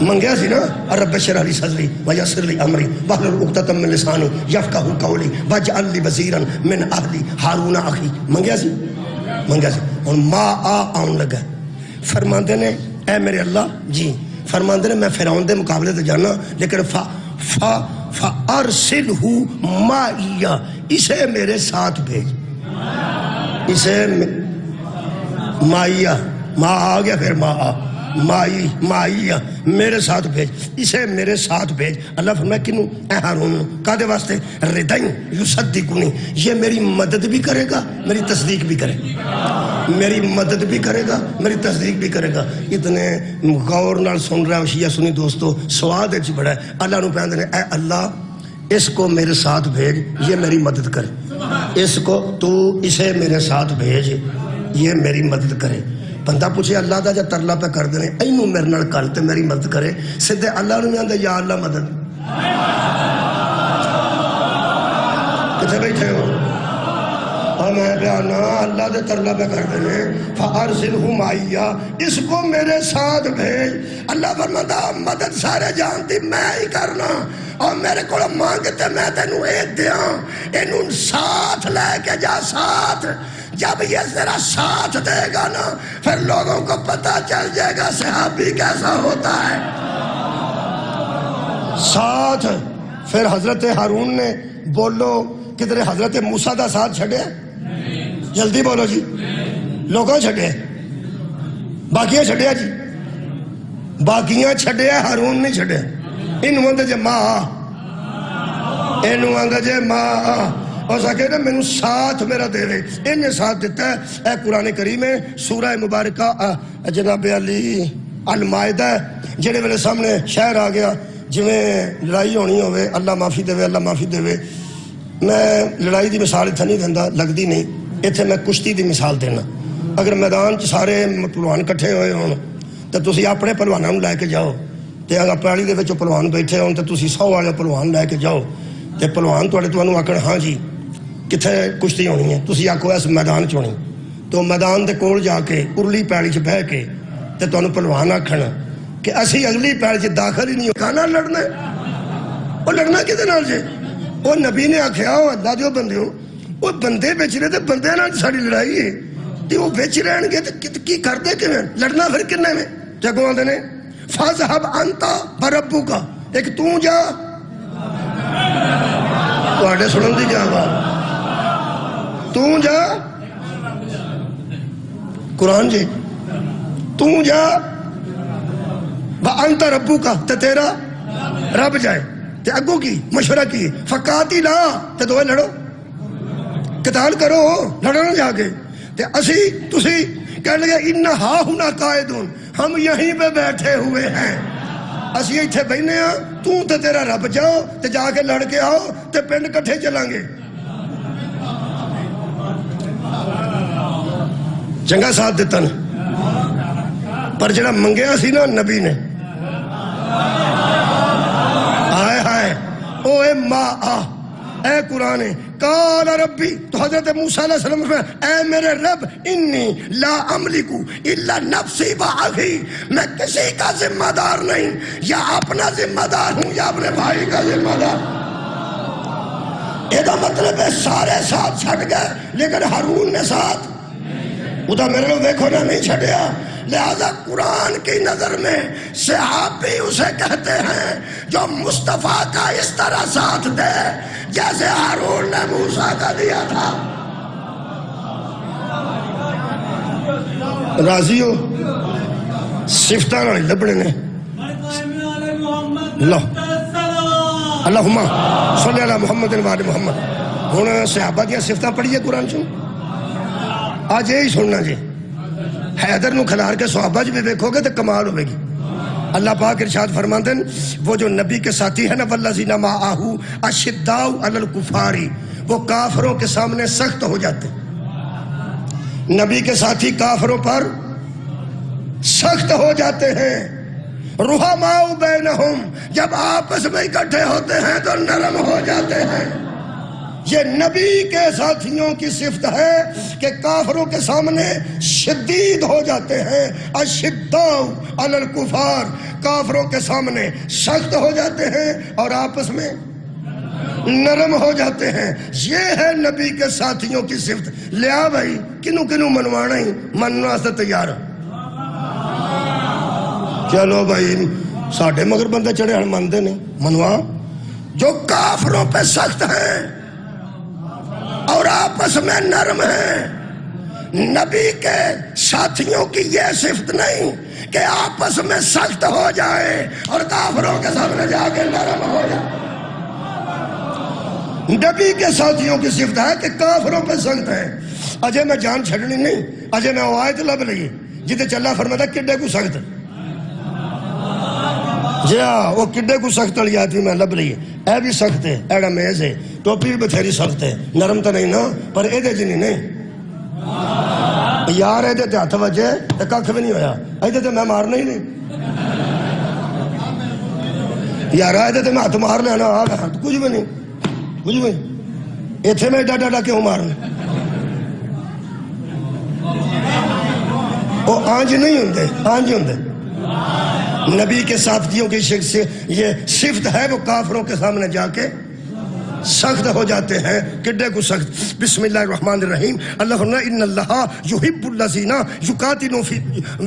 منگیا سی نا، رب اشرح لی صدری ویسر لی امری واحلل عقدۃ من لسانی یفقہوا قولی واجعل لی وزیرا من اہلی ہارون اخی. منگیا سی اور ماں آن لگا، فرماندے نے اے میرے اللہ جی، فرماندے نے میں فرعون دے مقابلے تے جانا لیکن فارسلہ معی، اسے میرے ساتھ بھیج. اسے مائیہ ماں آ گیا، پھر مائی میرے ساتھ بھیج، اسے میرے ساتھ بھیج. اللہ فرمایا کنوں؟ اے ہارون. کادے واسطے؟ ردائیں یصدقونی، یہ میری مدد بھی کرے گا میری تصدیق بھی کرے گا، میری مدد بھی کرے گا میری تصدیق بھی کرے گا. اتنے غور نال سن رہا ہے شیعہ سنی دوستو، سواد اچ بڑا ہے. اللہ نو کہندے نے اے اللہ اس کو میرے ساتھ بھیج، یہ میری مدد کرے، اس کو تو اسے میرے ساتھ بھیج یہ میری مدد کرے. بندہ پوچھے اللہ دا جا ترلا پہ کر دینے اینو میرے نال کر تے میری مدد کرے، سدھے اللہ نے آندے یا اللہ مدد. کتنے بیٹھے ہو؟ اور میں بیانا اللہ دے ترلا پہ کر دینے فارسلہ معی، اس کو میرے ساتھ بھیج. اللہ فرماتا مدد سارے جانتی میں ہی کرنا، اور میرے کو مانگتے میں تینوں ایک دیاں، اینوں ساتھ لے کے جا. ساتھ جب یہ ذرا ساتھ دے گا نا پھر لوگوں کو پتہ چل جائے گا صحابی کیسا ہوتا ہے. ساتھ پھر حضرت ہارون نے بولو کدھر حضرت موسیٰ دا ساتھ چھڑے، جلدی بولو جی، لوگوں چھڑے باقیاں چھڑے جی، باقیاں چھڑے ہارون نہیں چھڑے. انہوں آندے جے ماں، انہوں آندے جے ماں، اور سکے نا میں ساتھ میرا دے رہے. انہیں ساتھ دیتا ہے. اے قرآن کریم ہے سورہ مبارکہ جناب علی المائدہ جڑے ویلے سامنے شہر آ گیا جویں لڑائی ہونی ہوئے، اللہ معافی دے، اللہ معافی دے. میں لڑائی دی مثال اتنا نہیں دینا، لگتی نہیں، اتنے میں کشتی دی مثال دینا. اگر میدان چ سارے پہلوان کٹھے ہوئے ہون تو تسی اپنے پہلوانوں لے کے جاؤ، تے اگر پرالی دے وچ پہلوان بیٹھے ہون تو تسی 100 والے پہلوان لے کے جاؤ، تے پہلوان تانوں آکھن ہاں جی کتھے کشتی ہونی ہے، تسی آکھو اس میدان چ ہونی، تو میدان دے کول جا کے ارلی پیڑی چ بہ کے تے تانوں پہلوان آکھن کہ اسی اگلی پیڑ چ داخل ہی نہیں کھانا لڑنا. وہ لڑنا کدے نال جے؟ وہ نبی نے آکھیا او اللہ دیو بندیو، وہ بندے بیچ رہے تے بندے نال ساری لڑائی ہے، تے وہ بیچ رہن گے تے کی کردے کیویں؟ لڑنا پھر کنے میں؟ جگوں آندے نے فاذهب انت بربک، ایک تو جا، تواڈے سنن دی کیا بات، تو جا قرآن جی، تو جا وانت ربک، تے تیرا رب جائے، تے اگوں کی مشورہ کی فقاتلا، تے دوئے لڑو. قتال کرو لڑنا جا کے تے اسی تسی کہنے لگے انہا ہنا قائدون ہم یہیں پہ بیٹھے ہوئے ہیں اسی ایتھے بہنے ہاں تو تے تیرا رب جاؤ تے جا کے لڑ کے آؤ تے پنڈ کٹھے چلیں گے چنگا ساتھ دیتا نا پر جڑا منگیا سی نا نبی نے آئے ہائے او اے ماں اے قرآن قال ربی تو حضرت موسیٰ علیہ السلام نے اے میرے رب انی لا املکو الا نفسی و اخی میں کسی کا ذمہ دار نہیں یا اپنا ذمہ دار ہوں یا اپنے بھائی کا ذمہ دار یہ مطلب ہے سارے ساتھ چھٹ گئے لیکن ہارون نے ساتھ ادھا میرے لوگ دیکھو نا نہیں چھٹیا لہذا قرآن کی نظر میں صحابی اسے کہتے ہیں جو مصطفیٰ کا اس طرح ساتھ دے جیسے ہارون نے موسیٰ کا دیا تھا راضی ہو صفتان علی لبنے نے اللہم صلی اللہ محمد وعلی محمد ہوں صحابہ دیا صفتہ پڑھیے قرآن چون آج یہی سننا جی حیدر نو کھلار کے صحابہ جی بھی دیکھو گے تو کمال ہوئے گی اللہ پاک ارشاد فرماتے ہیں وہ جو نبی کے ساتھی ہے نا والذین معاہو اشداء علی الکفاری وہ کافروں کے سامنے سخت ہو جاتے نبی کے ساتھی کافروں پر سخت ہو جاتے ہیں رحماء بینہم جب آپس میں اکٹھے ہوتے ہیں تو نرم ہو جاتے ہیں یہ نبی کے ساتھیوں کی صفت ہے کہ کافروں کے سامنے شدید ہو جاتے ہیں اشداء علی الکفار کافروں کے سامنے سخت ہو جاتے ہیں اور آپس میں نرم ہو جاتے ہیں یہ ہے نبی کے ساتھیوں کی صفت لیا بھائی کنوں کنوں منوانا ہی مننا سے تیار چلو بھائی ساڑھے مگر بندے چڑھے ہن مندے نہیں منوا جو کافروں پہ سخت ہیں اور آپس میں نرم ہیں نبی کے ساتھیوں کی یہ صفت نہیں کہ آپس میں سخت ہو جائے اور کافروں کے سامنے جا کے نرم ہو جائے نبی کے ساتھیوں کی صفت ہے کہ کافروں پہ سخت ہیں اجے میں جان چھڑنی نہیں اجے میں آیت لب لئی جتے چلا فرماتا کڈے کو سخت جی ہاں وہ کڈے کو سخت والی آیت میں لب لئی اے بھی سخت ہے ایڑا میز ہے ٹوپی بھی بتھیری سخت ہے نرم تو نہیں نا پر اے دے جنی نہیں یار اے دے ہاتھ وجے تے ککھ بھی نہیں ہویا اے دے میں مارنا ہی نہیں یار اے دے میں ہاتھ مار لینا آ گیا کچھ بھی نہیں کچھ بھی ایتھے میں ڈاڈا ڈا کیوں مارنا وہ آنج نہیں ہوندے آنج ہوندے نبی کے ساتھیوں کی یہ صفت ہے وہ کافروں کے سامنے جا کے سخت ہو جاتے ہیں کڈے کو سخت بسم اللہ الرحمن الرحیم اللہ ان اللہ یحب الذین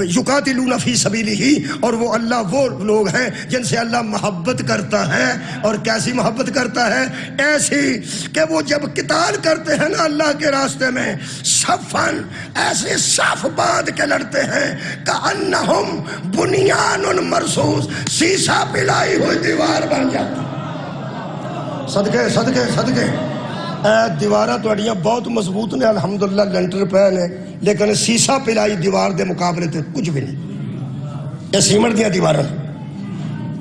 یقاتلون فی سبیلہ اور وہ اللہ وہ لوگ ہیں جن سے اللہ محبت کرتا ہے اور کیسی محبت کرتا ہے ایسی کہ وہ جب قتال کرتے ہیں نا اللہ کے راستے میں صفن ایسے صف باندھ کے لڑتے ہیں کأنہم بنیان مرصوص سیسا پلائی ہوئی دیوار بن جاتی صدقے صدقے صدقے اے دیوارہ توڑیاں بہت مضبوط نے الحمدللہ لنٹر پہ نے لیکن سیسا پلائی دیوار دے مقابلے تے کچھ بھی نہیں یہ سیمنٹ دیا دیوارہ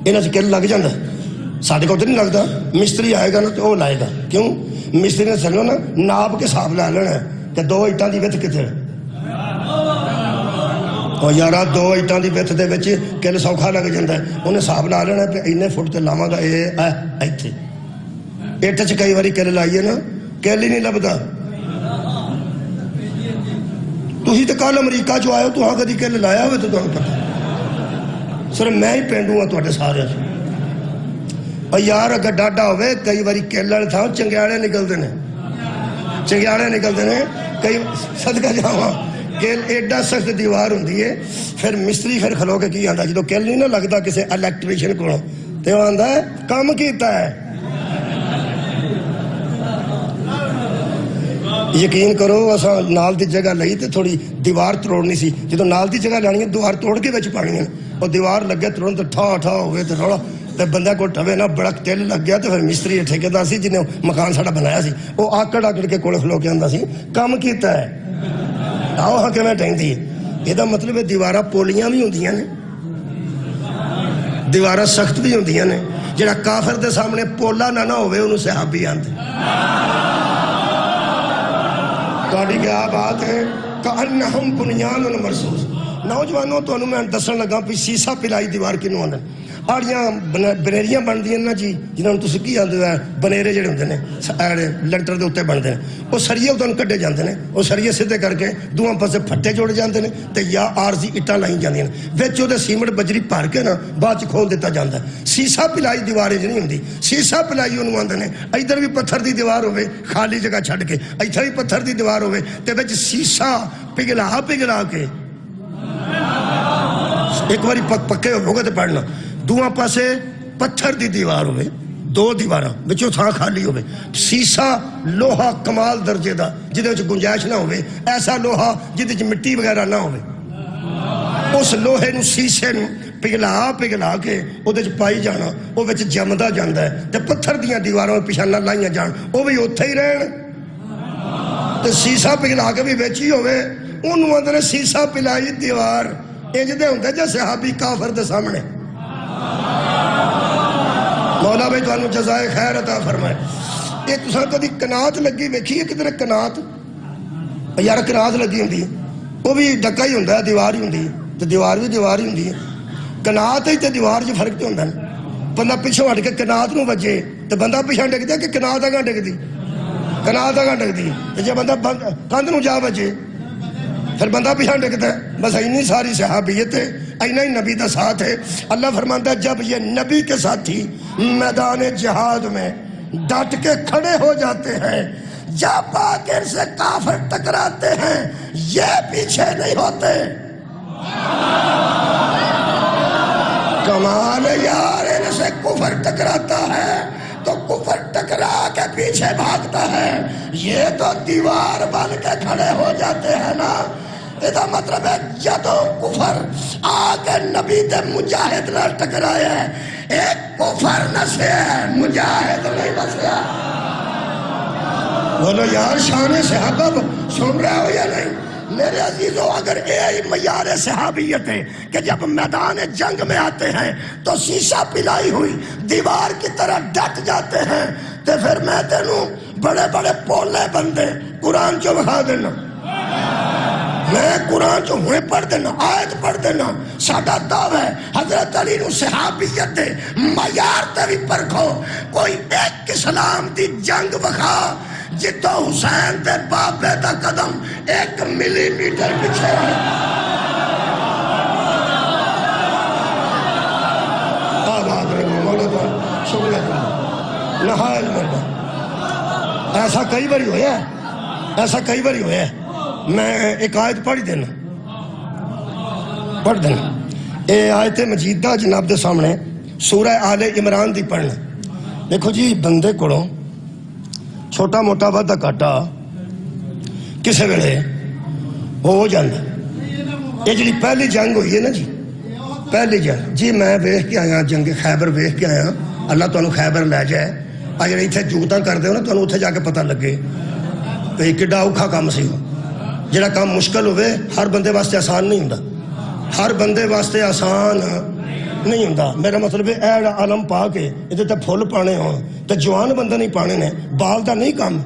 انہاں سے کل لگ جاندہ ساڑھے کو تو نہیں لگتا مستری آئے گا نا تو وہ لائے گا کیوں مستری نے چلو نا ناب کے صاحب لے لینا ہے کہ دو اٹھان دی ویت کتے اور یارہ دو اٹھان دی ویت دے ویچے کل سوکھا لگ جاندہ ہے انہیں صاحب لے لینا ہے پہ انہیں فٹ تے لاما گا اے تھے ایٹا چھ کئی واری کل لائیے نا کل ہی نہیں لبدا تو ہی تو کال امریکہ جو آئے تو ہاں کدی کل لایا ہوئے تو تمہیں پتہ سر میں ہی پینڈوں گا توڑے سارے اور یار اگر ڈاڈا ہوئے کئی واری کل لائے تھا چنگیاڑے نکل دینے چنگیاڑے نکل دینے کئی صدقہ جاؤں کل ایڈا سخت دیوار ہوں دیئے پھر مستری پھر کھلو کے کی آندھا جی تو کل نہیں نہ لگتا کسے الیکٹریشن کو تو آندھا ہے کام کیتا ہے یقین کرو اسا نال دی جگہ لئی تے تھوڑی دیوار توڑنی سی جدوں نال دی جگہ لانی ہے دیوار توڑ کے وچ پانی ہے اور دیوار لگے توڑن تے ٹھا ٹھا ہوئے تے رولا تو بندہ کو ٹوے نہ بڑا تل لگ گیا تو پھر مستری ٹھیکیدار سی جنہیں مکان ساڈا بنایا سی وہ آکڑ کے کول کھلو کے آندا سی کم کیتا ہے آؤ ہاں کہ میں ٹہندی یہ مطلب ہے دیواراں پولیاں بھی ہوندیاں نے دیواراں سخت بھی ہوندیاں نے جڑا کافر دے سامنے پولا نہ ہوئے انہوں صحابی آندے تہاڈی کیا بات ہے کأنہم بنیان مرصوص نوجوانوں تو میں دسن لگا بھی سیسا پلائی دیوار کنوں آندے آڑیاں بنیریاں بنتی ہیں نا جی جنہوں نے تسی کی آندے ہیں بنیرے جڑے ہوندے نے لنٹر دے اوتے بنتے ہیں وہ سریے اتوں کڈے جاندے نے وہ سریے سیدھے کر کے دوواں پاسے پھٹے جوڑے جاندے نے تے یا عارضی اٹاں لائی جاندیاں نے وچ اودے سیمنٹ بجری بھر کے نا بعد چ کھول دیتا جاندا ہے سیسا پلائی دیوار وچ نہیں ہوندی سیسا پلائی اونوں آندے نے ادھر بھی پتھر دی دیوار ہوے خالی جگہ چھڈ کے ایتھے بھی پتھر دی دیوار ہوے تے وچ سیسا پگھلا کے ایک باری پکے ہو گئے تو پڑھنا دوواں پاسے پتھر دی دیوار ہوئے دو دیواراں بچوں تھا خالی ہوئے سیسا لوہا کمال درجے دا جدے وچ گنجائش نہ ہوئے ایسا لوہا جدے وچ مٹی وغیرہ نہ ہوئے اس لوہے نو سیسے نو پگھلا کے او دے وچ پائی جانا او وچ جمدا جاندا ہے تے پتھر دیاں دیواراں پیچھے نہ لائیاں جان او بھی اوتھے ہی رہن تے سیسا پگھلا کے بھی وچ ہی ہوئے انہوں آندے نے سیسا پلائی دیوار انج دے ہوندے جے صحابی کافر دے سامنے مولا بھائی تانوں جزائے خیر عطا فرمائے یہ تساں کدی کنات لگی ویکھی ہے کدھر کنات یار کنات لگی ہوندی ہے وہ بھی ڈکا ہی ہوندا ہے دیوار ہی ہوندی ہے تے دیوار بھی دیوار ہی ہوندی ہے کنات تے دیوار وچ فرق تے ہوندا ہے بندہ پیچھے ہٹ کے کنات نو وجے تے بندہ پیچھے ڈگدا کہ کنات اگاں ڈگدی کنات اگاں ڈگدی تے جے بندہ کندھ نو جا وجے پھر بندہ پیچھے ڈگتا ہے بس اینی ساری صحابیت ہے اینا ہی نبی دا ساتھ ہے اللہ فرماتا ہے جب یہ نبی کے ساتھی میدان جہاد میں ڈٹ کے کھڑے ہو جاتے ہیں جب آخر سے کافر ٹکراتے ہیں یہ پیچھے نہیں ہوتے کمال یار ان سے کفر ٹکراتا ہے تو کفر ٹکرا کے پیچھے بھاگتا ہے یہ تو دیوار بن کے کھڑے ہو جاتے ہیں نا یہ مطلب ہے جدو کفر آگے نبی دے مجاہد نہ ٹکرایا ہے ایک کفر نسے ہے مجاہد نہیں نسے بولو یار شان صحابہ سن رہے ہو یا نہیں میرے عزیزو اگر یہ معیار صحابیت ہے کہ جب میدان جنگ میں آتے ہیں تو سیسا پلائی ہوئی دیوار کی طرح ڈٹ جاتے ہیں تو پھر میں تینوں بڑے بڑے پولے بندے قرآن جو بخا دینا میں قرآن جو ہوئے پڑھ دینا آیت پڑھ دینا ساڈا دعویٰ ہے حضرت علی نو صحابیت دے معیار تے بھی پرکھو کوئی ایک اسلام دی جنگ بخا جتو حسین دے بابے دا قدم 1 ملی میٹر پیچھے ہے آباد رہو مولا شکریہ نہایت مرد ایسا کئی باری ہویا ہے ایسا کئی باری ہویا ہے میں ایک آیت پڑھ دینا اے آیت مجیدہ جناب دے سامنے سورہ آل عمران دی پڑھنا دیکھو جی بندے کوڑوں چھوٹا موٹا وعدہ کاٹا کسے ویلے ہو جاندہ یہ جڑی پہلی جنگ ہوئی ہے نا جی پہلی جنگ جی میں ویکھ کے آیا جنگ خیبر ویکھ کے آیا اللہ تانوں خیبر لے جائے آج جڑے ایتھے جوتاں کر دے ہو نا تانوں اتھے جا کے پتہ لگے کہ کڈا اوکھا کام سی جڑا کام مشکل ہوئے ہر بندے واسطے آسان نہیں ہوندا ہر بندے واسطے آسان نہیں ہوندا میرا مطلب ہے ایڑا علم پا کے ادھے تے پھول پانے ہون تے جوان بندہ نہیں پانے نے بال دا نہیں کام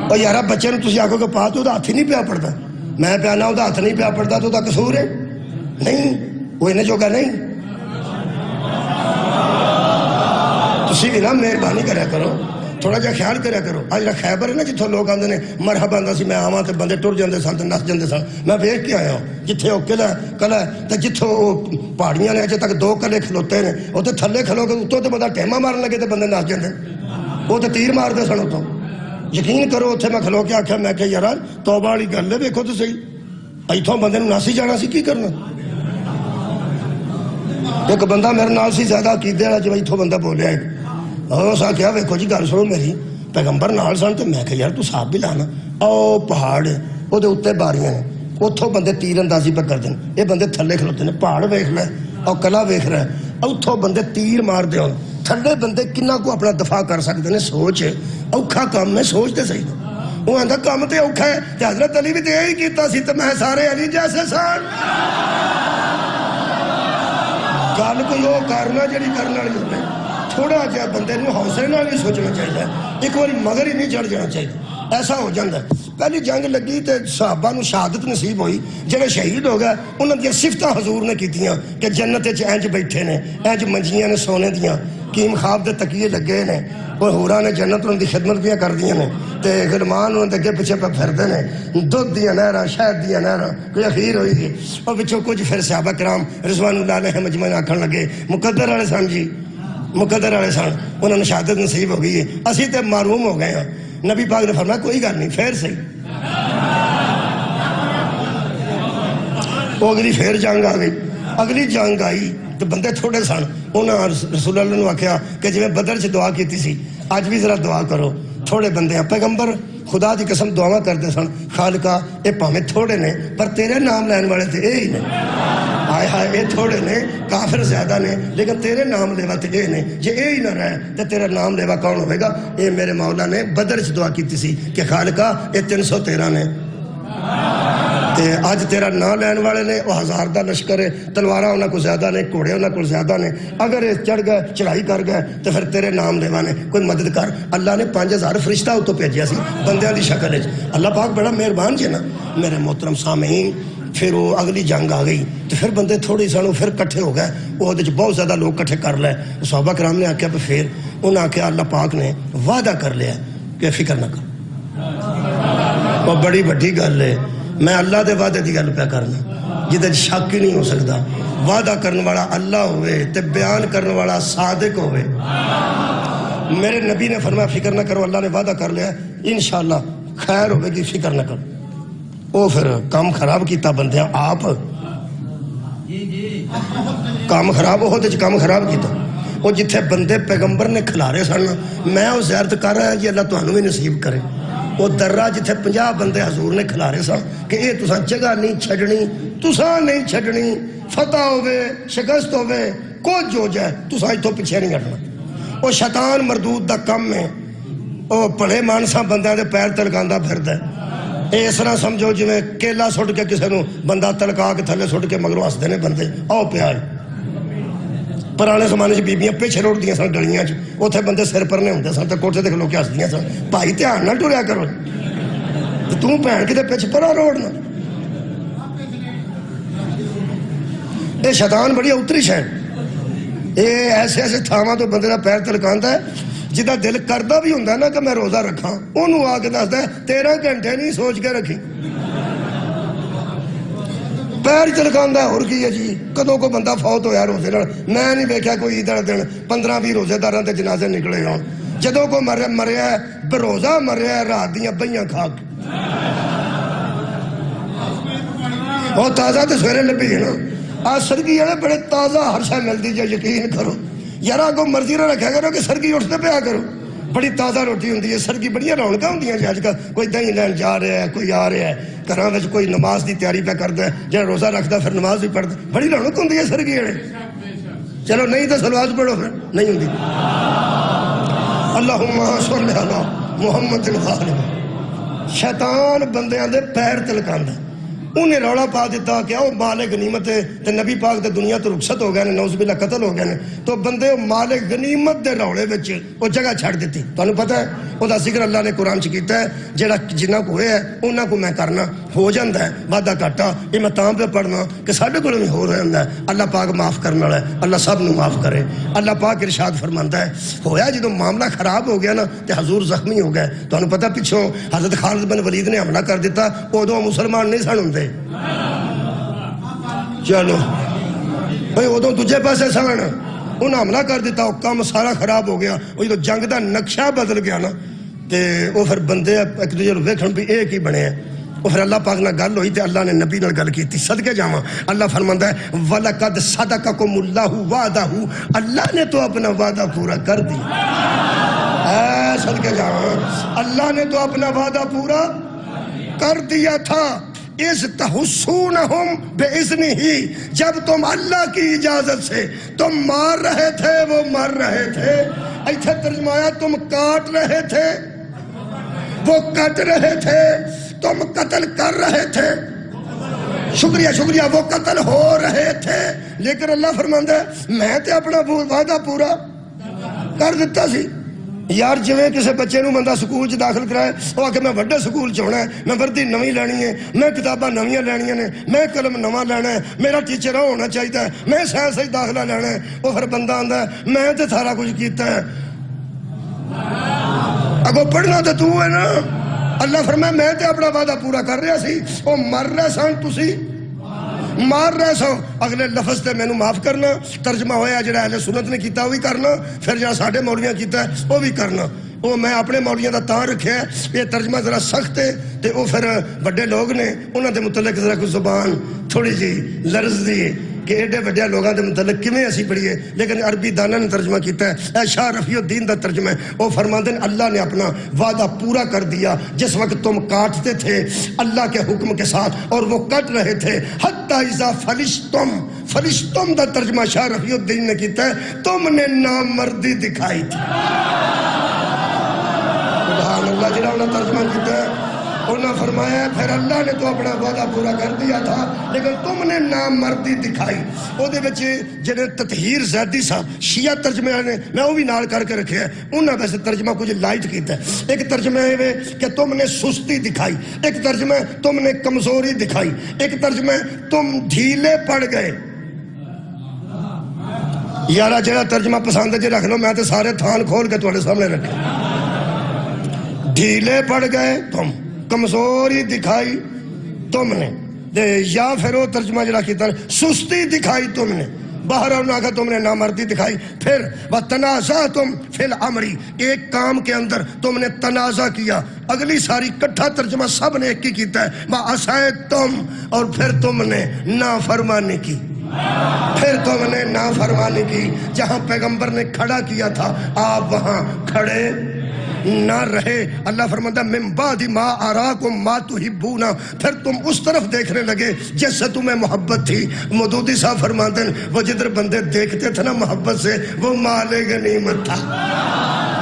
اور یارا بچے نے تسی آکھو کہ پا تو دا ہاتھ ہی نہیں پیا پڑتا میں پیانا ہوں دا ہاتھ نہیں پیا پڑتا تو دا قصور ہے نہیں وہ انہیں جو کہ نہیں تسی بھی نا مہربانی کریا کرو تھوڑا جا خیال کریا کرو آج جڑا خیبر ہے نا جتھوں لوگ آندے نے مرحبا آندا سی میں آواں تے بندے ٹر جاندے سن تے نس جاندے سن میں ویکھ کے آیا ہوں جتھے او قلعہ تے جتھوں پہاڑیاں نے اجے تک 2 قلعے کھلوتے نے او تے تھلے کھلو کے اتوں تے بندہ ٹیما مارن لگے تے بندے نس جاندے وہ تے تیر مار دے سن اتوں یقین کرو اتھے میں کھلو کے آکھیا میں کہ یار توبہ والی گل ہے ویکھو تے صحیح ایتھوں بندے نوں نس ہی جانا سی کی کرنا ایک بندہ میرے نال سی زیادہ عقیدے والا جو ایتھوں بندہ بولیا ایک اس آخیا ویکھو جی گل سنو میری پیغمبر نال سن تے میں کہ یار تو صاحب بھی لانا او پہاڑ وہ اتنے باریاں نے اتوں بندے تیر اندازی پہ کر دیں یہ بندے تھلے کھلوتے ہیں پہاڑ ویکھ لے اور قلعہ ویکھ رہا ہے اتوں بندے تیر مارتے ہو تھلے بندے کنہ کو اپنا دفاع کر سکتے ہیں سوچ اوکھا کام ہے سوچتے صحیح وہ آتا کام تے اوکھا ہے تے حضرت علی بھی تے یہی کیتا سی تے میں سارے علی جیسے سان گل کوئی وہ کرنا جڑی کرنے والی ہوے تھوڑا جہا بندے نو حوصلے نال بھی سوچنا چاہیے ایک بار مگر ہی نہیں چڑھ جانا چاہیے ایسا ہو جاتا ہے پہلی جنگ لگی تے صحابہ نو شہادت نصیب ہوئی جڑے شہید ہو گئے انہاں دی صفتاں حضور نے کیتیاں کہ جنت وچ انج بیٹھے نے انج منجیاں نے سونے دیاں کیم خواب دے تکیے لگے نے اور حوراں نے جنت انہاں دی خدمت بھی کر دیاں نے تے غلمان انہاں دے اگے پیچھے پہ پھردے نے دودھ دیاں نہراں شہد دیاں نہراں کوئی اخیر ہوئی گئی اور وچوں کچھ پھر صحابہ کرام رضوان اللہ علیہم اجمعین آکھن لگے مقدر والے سن جی مقدر والے سن انہوں نے شہادت نصیب ہو گئی ہے اسی تے معروم ہو گئے ہیں نبی پاک نے فرمایا کوئی گل نہیں پھر صحیح وہ اگلی پھر جنگ آ گئی اگلی جنگ آئی تو بندے تھوڑے سن انہاں رسول اللہ نے آکھیا کہ جی میں بدر سے دعا کیتی سی اج بھی ذرا دعا کرو تھوڑے بندے ہیں پیغمبر خدا دی قسم دعا کرتے سن خالقہ اے پاویں تھوڑے نے پر تیرے نام لین والے تے اے ہی نے ہائے ہائے اے تھوڑے نے کافر زیادہ نے لیکن تیرے نام لیوا تے اے نے جے اے ہی نہ رہے تے تیرا نام لیوا کون ہوئے گا اے میرے مولا نے بدر سے دعا کیتی سی کہ خالقہ اے 313 نے تے آج تیرا نا لین والے نے وہ 1000 دا لشکر ہے تلواراں انہاں کو زیادہ نے گھوڑے انہاں کو زیادہ نے اگر چڑھ گئے چڑھائی کر گئے تو پھر تیرے نام لیوا نے کوئی مدد کر اللہ نے 5000 فرشتہ اتوں بھیجیا سی بندیاں دی شکل وچ اللہ پاک بڑا مہربان جی نا میرے محترم سامعین پھر وہ اگلی جنگ آ گئی تو پھر بندے تھوڑی سانو پھر کٹھے ہو گئے وہ بہت زیادہ لوگ کٹھے کر لے صحابہ کرام نے آکھیا پھر انہاں آکھیا اللہ پاک نے وعدہ کر لیا کہ فکر نہ کر وہ بڑی بڑی گل ہے میں اللہ دے وعدے دی گل پہ کرنا جدے شک ہی نہیں ہو سکتا وعدہ کرنے والا اللہ ہوئے تے بیان کرنے والا صادق ہوئے میرے نبی نے فرمایا فکر نہ کرو اللہ نے وعدہ کر لیا انشاءاللہ خیر ہوئے گی فکر نہ کرو وہ پھر کام خراب کیتا بندیاں آپ کام خراب ہو تے کام خراب کیتا وہ جتھے بندے پیغمبر نے کھلارے سن میں وہ زیارت کر رہا جی اللہ تانوں بھی نصیب کرے وہ درہ جتھے 50 بندے حضور نے کھلارے سن کہ اے تساں جگہ نہیں چھڑنی تساں نہیں چھڑنی فتح ہوئے شکست ہوئے کچھ ہو جائے تساں تو پیچھے نہیں ہٹنا وہ شیطان مردود دا کم ہے وہ پڑھے مانسا بندیاں دے پیر تلکاندا پھردا ہے اس طرح سمجھو جی میں کیلا سٹ کے کسی نو بندہ تلکا کے تھلے سٹ کے مگروں ہسدے نے بندے آؤ پیار پرانے زمانے چ بیبیاں پیچھے روڑدیاں سن گلیاں چ اوتھے بندے سر پرنے ہوندے سن تے کوٹھے تے کھلو کے ہسدیاں سن بھائی دھیان نال ٹریا کرو تے توں بھین کتے پیچھے پرا روڑنا اے شیطان بڑی اتری شے اے ایسے ایسے تھاواں تو بندے دا پیر تلکاندا ہے جدا دل کردا بھی ہوندا نا کہ میں روزہ رکھاں اونوں آ کے دسدا ہے 13 گھنٹے نہیں سوچ کے رکھی پیر چلکاندا ہے اور کی ہے جی کدوں کو بندہ فوت ہویا روزے نال میں نہیں ویکھیا کوئی عید والے دن 15-20 روزے داراں دے جنازے نکلے ہون جدوں کو مریا ہے بروزہ مریا ہے رات دیاں بہیاں کھا کے بہت تازہ تے سویرے لبھی ہے نا آج سرگی والے بڑے تازہ ہر شے ملدی جے یقین کرو یار کو مرضی نہ رکھا کرو کہ سرگی اٹھتے پیا کرو بڑی تازہ روٹی ہوندی ہے سرگی بڑیاں رونقاں ہوندیاں جی اج کل کوئی دہی لین جا رہا ہے کوئی آ رہا ہے گھراں وچ کوئی نماز دی تیاری پہ کردا ہے جڑا روزہ رکھدا پھر نماز بھی پڑھدا بڑی رونق ہوندی ہے سرگی والے چلو نہیں تو سلوات پڑھو پھر نہیں ہوندی اللہم صلی علی محمد الغالب شیطان بندیاں دے پیر تلکاندا انہیں روڑا پا دیتا کہ وہ مال غنیمت ہے تے نبی پاک تے دنیا تو رخصت ہو گئے نے نعوذ باللہ قتل ہو گئے نے تو بندے مال غنیمت دے روڑے وچ وہ جگہ چھڑ دیتی تانوں پتہ ہے وہ دا ذکر اللہ نے قرآن چ کیتا ہے جڑا جنہاں کو ہویا ہے انہاں کو میں کرنا ہو جاندا ہے وعدہ گھاٹا یہ میں تاں پہ پڑھنا کہ ساڈے کول بھی ہو رہندا ہے اللہ پاک معاف کرنے والا ہے اللہ سب نو معاف کرے اللہ پاک ارشاد فرماندا ہے ہویا جدوں معاملہ خراب ہو گیا نا تے حضور زخمی ہو گئے تانوں پتہ پیچھوں حضرت خالد بن ولید نے حملہ کر دیتا اودوں مسلمان نہیں سن ہوندے چلو بھئی ادو دوجے پاسے سن انہیں حملہ کر دیتا وہ کام سارا خراب ہو گیا وہ جب جنگ دا نقشہ بدل گیا نا تے وہ پھر بندے ایک دوجے نوں ویکھن بھی ایک ہی بنے ہیں وہ پھر اللہ پاک نال گل ہوئی تے اللہ نے نبی نال گل کیتی صدقے جاواں اللہ فرماندا ہے وَلَقَدْ صَدَقَكُمُ اللَّهُ وَعْدَهُ اللہ نے تو اپنا وعدہ پورا کر دیا صدقے جاواں اللہ نے تو اپنا وعدہ پورا کر دیا تھا تحسونہم بِإِذْنِهِ، جب تم اللہ کی اجازت سے تم مار رہے تھے وہ مر رہے تھے. ایتھے ترجمہ آیا تم کاٹ رہے تھے وہ کٹ رہے تھے، تم قتل کر رہے تھے، شکریہ وہ قتل ہو رہے تھے. لیکن اللہ فرماندا ہے میں تے اپنا وعدہ پورا کر دیتا سی. یار جویں کسے بچے نو بندہ سکول چ داخل کرائے وہ آ کے میں وڈے سکول چ ہونا ہے، میں وردی نویں لینی ہے، میں کتاباں نویاں لینیاں نے، میں قلم نواں لینا ہے، میرا ٹیچر ہونا چاہیے ہے، میں سائنس وچ داخلہ لینا ہے. وہ پھر بندہ آندا ہے میں تے سارا کچھ کیتا ہے. اگوں پڑھنا تے تو ہے نا. اللہ فرمایا میں تے اپنا وعدہ پورا کر رہا سی، وہ مر رہے سن تسی مار رہے سو. اگلے لفظ تے مینوں معاف کرنا، ترجمہ ہویا جڑا اہل سنت نے کیتا وہ بھی کرنا، پھر جڑا ساڈے مولویاں کیتا ہے وہ بھی کرنا. وہ میں اپنے مولویاں دا تاں رکھیا ہے یہ ترجمہ ذرا سخت ہے تے وہ پھر بڑے لوگ نے انہاں دے متعلق ذرا کوئی زبان تھوڑی جی لرز دی کہ ایڈے بڑے لوگوں کے متعلق کیویں اسی پڑھیے. لیکن عربی دانا نے ترجمہ کیتا ہے، اے شاہ رفیع الدین دا ترجمہ ہے. وہ فرماتے ہیں اللہ نے اپنا وعدہ پورا کر دیا جس وقت تم کاٹتے تھے اللہ کے حکم کے ساتھ اور وہ کٹ رہے تھے. حتی اذا فلشتم دا ترجمہ شاہ رفیع الدین نے کیتا ہے تم نے نامردی دکھائی تھی. سبحان اللہ. جنہوں نے ترجمہ کیتا ہے انہوں نے فرمایا پھر اللہ نے تو اپنا وعدہ پورا کر دیا تھا لیکن تم نے نامردی دکھائی. وہ دے وچ جڑے تطہیر زیدی صاحب شیعہ ترجمے نے میں وہ بھی نال کر کے رکھے ہیں، انہوں نے ویسے ترجمہ کچھ لائٹ کیتا ہے. ایک ترجمہ ہے کہ تم نے سستی دکھائی، ایک ترجمہ ہے تم نے کمزوری دکھائی، ایک ترجمہ ہے تم ڈھیلے پڑ گئے. یارا جڑا ترجمہ پسند ہے جی رکھ لو، میں تو سارے تھان کھول کے تھوڑے سامنے رکھے. ڈھیلے پڑ گئے تم، کمزوری دکھائی تم نے، یا پھر وہ ترجمہ جڑا کیتا سستی دکھائی تم نے. باہر آنا کہ تم نے نامردی دکھائی. پھر وَتَنَازَعْتُمْ فِي الْأَمْرِ، ایک کام کے اندر تم نے تنازع کیا. اگلی ساری کٹھا ترجمہ سب نے ایک ہی کیتا ہے وَعَصَيْتُمْ، اور پھر تم نے نافرمانی کی. پھر تم نے نافرمانی کی. جہاں پیغمبر نے کھڑا کیا تھا آپ وہاں کھڑے نہ رہے. اللہ فرماتا من بعد ما اراکم ما تحبون، پھر تم اس طرف دیکھنے لگے جس سے تمہیں محبت تھی. مودودی صاحب فرماتے ہیں وہ جدھر بندے دیکھتے تھے نا محبت سے وہ مال غنیمت تھا.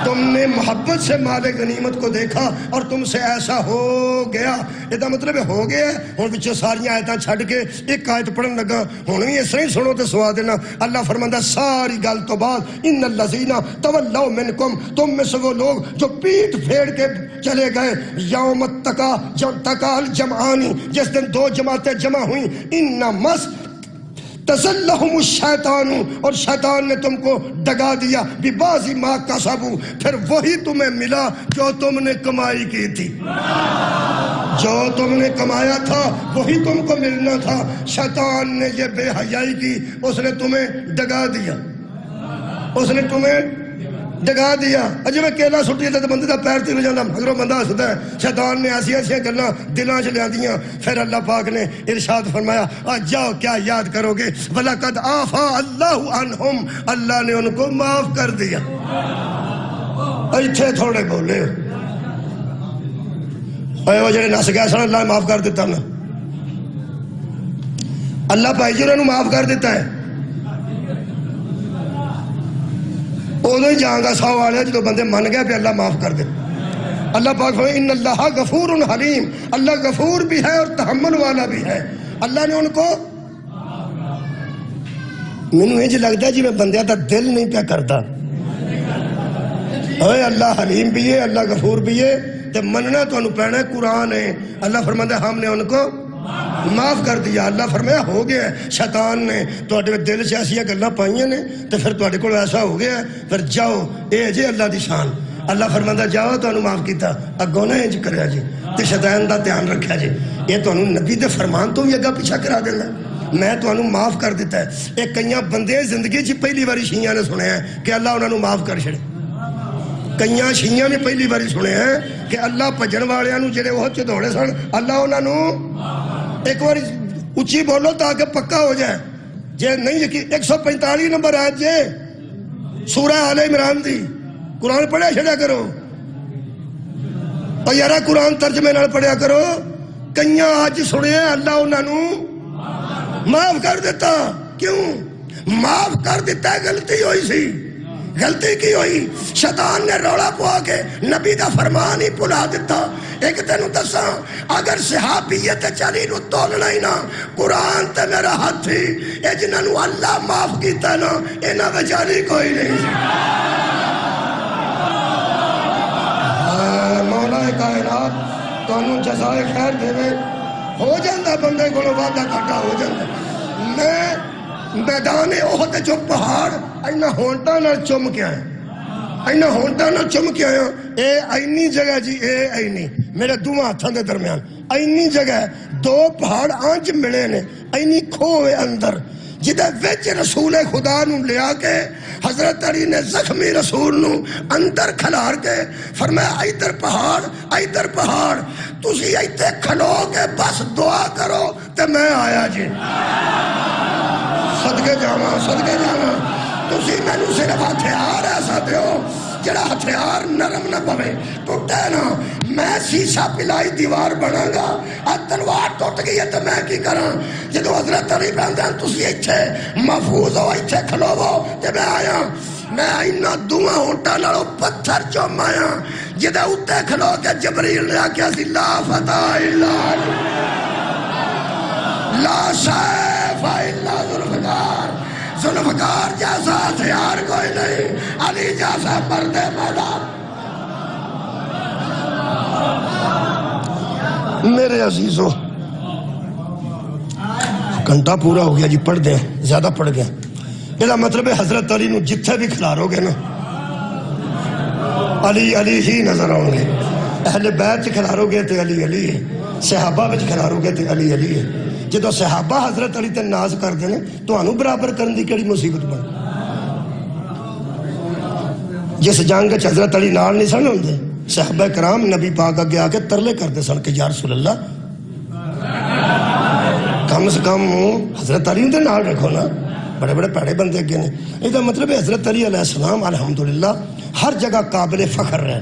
تم نے محبت سے مال غنیمت کو دیکھا اور تم سے ایسا ہو گیا. یہ مطلب ہو گیا ہوں بچوں ساری آیتاں چھڈ کے ایک آیت پڑھن لگا ہوں بھی اس طرح ہی سنو تو سوا دینا. اللہ فرماتا ساری گل تو بعد ان الذین تولوا منکم، تم میں سے وہ لوگ جو پیٹ پھیڑ کے چلے گئے یوم تقال جمعانی، جس دن دو جماعتیں جمع ہوئیں. انما تزلہم الشیطان، اور شیطان نے تم کو ڈگا دیا ببعض ما کسبوا، پھر وہی تمہیں ملا جو تم نے کمائی کی تھی. جو تم نے کمایا تھا وہی تم کو ملنا تھا. شیطان نے یہ بے حیائی کی، اس نے تمہیں ڈگا دیا، اس نے تمہیں ڈگا دیا. اجے میں کیلا سٹی تے بندے دا پیر تیر جاندا، مگروں بندہ ہسدا ہے. شیطان نے ایسی ایسی گلاں دلاں چ لیا دیاں. پھر اللہ پاک نے ارشاد فرمایا جاؤ کیا یاد کرو گے وَلَقَدْ عَفَا اللَّهُ عَنْهُمْ، اللہ نے ان کو معاف کر دیا. ایتھے تھوڑے بولے اے وہ جڑے نس گئے سن اللہ نے معاف کر دیتا نا. اللہ بھائی جی انہوں نے معاف کر دیتا ہے. ادو ہی جاؤں گا سو والے جدو بندے من گئے پہ اللہ معاف کر دے. اللہ پاک فرمائے ان اللہ غفور حلیم، اللہ غفور بھی ہے اور تحمل والا بھی ہے. اللہ نے ان کو مینوں یہ لگتا ہے جی میں بندیاں دا دل نہیں پیا کرتا. اے اللہ حلیم بھی ہے، اللہ غفور بھی ہے، تے مننا تو انہوں پینا ہے قرآن ہے. اللہ فرماتا ہے ہم نے ان کو معاف کر دیا. اللہ فرمایا ہو گیا ہے. شیطان نے تواڈے دل چ ایسا گلاں پائیاں نے تے پھر تواڈے کول ایسا ہو گیا ہے. پھر جاؤ اے جی اللہ دی شان. اللہ فرماتا جاؤ تانوں معاف کیتا، اگوں نہ انج کریا جی تے شیطان دا دھیان رکھیا جی. یہ تانوں نبی دے فرمان تو بھی اگا پیچھا کرا دینا. میں تانوں معاف کر دیتا ہے. یہ کئیاں بندے زندگی چ پہلی باری شیعہ نے سنیا ہے کہ اللہ انہاں نوں معاف کر چھڑے. کئیاں شیعہ نے پہلی باری سنیا ہے کہ اللہ بھجن والےاں نوں جڑے وہ چدوڑے سن اللہ انہاں نوں. ایک بار اچھی بولو تاکہ پکا ہو جائے. جے نہیں یقین 145 نمبر آیت جے سورہ آل عمران دی. قرآن پڑھیا چھڑیا کرو اور یارا قرآن ترجمے نال پڑھیا کرو. کئیاں اج سنیا اللہ انہاں نوں معاف کر دیتا. کیوں معاف کر دیتا ہے؟ غلطی ہوئی سی. غلطی کی ہوئی؟ شیطان نے روڑا پوا کے نبی دا فرمان ہی بھلا دیتا. ایک تینوں دساں، اگر صحابیت چلی نو تولنا ہی نہ قرآن تے میرا ہاتھ ہی اے جنہاں نو اللہ معاف کیتا نا انہاں بیچاری کوئی نہیں. مولا کائنات تانوں جزائے خیر دے. ہو جاندہ بندے کو وعدہ گھاٹا ہو جاندہ. میں میدان احد جو پہاڑ اینا ہونٹا نہ چم کے آیا، اینا ہونٹا نہ چم کے آیا. اے اینی جگہ جی، اے اینی میرے دو ہاتھاں دے درمیان اینی جگہ دو پہاڑ آنچ ملے نے اینی کھوے اندر جدہ ویچ رسول خدا نو لیا کے حضرت علی نے زخمی رسول نو اندر کھلار کے فرمایا ایدر پہاڑ تسی ایتے کھلو کے بس دعا کرو تے میں آیا جی. صدقے جانا تسی میں نو صرف ہتھیار ایسا دیو جڑا ہتھیار نرم نہ پوے ٹوٹے نا. میں سیسا پلائی دیوار بنا گا، تلوار ٹوٹ گئی ہے تو میں کی کراں؟ جدو حضرت علی بندیاں تسی ایتھے محفوظ ہو، ایتھے کھلوو تے میں آیا. میں اینا دعا ہونٹا نالو پتھر چوم آیا جدہ اتے کھلو کے جبریل نے آکیا سی لا فتح الا لا سیف الا ذوالفقار جیسا ہتھیار کوئی نہیں، علی جیسا مرد میدان. میرے عزیزو گھنٹہ پورا ہو گیا جی، پڑھ دیں زیادہ پڑھ گیا. یہ مطلب ہے حضرت علی نو جتھے بھی کھلارو گے نا علی علی ہی نظر آؤں گے. اہل بیت کھلارو گے تے علی علی ہے، صحابہ بچ کھلارو گے تے علی علی ہے. جدو صحابہ حضرت علی تے ناز کر دینے تو انہوں برابر کرن دی کیڑی مصیبت بن. جس جنگ حضرت علی نال نہیں سن ہوندے، صحابہ کرام نبی پاک اگے آ کے ترلے کرتے سن کہ یا رسول اللہ کم سے کم حضرت علی دے نال رکھو نا، بڑے بڑے پیڑے بندے اگے نے. یہ مطلب ہے حضرت علی علیہ السلام الحمدللہ ہر جگہ قابل فخر رہے،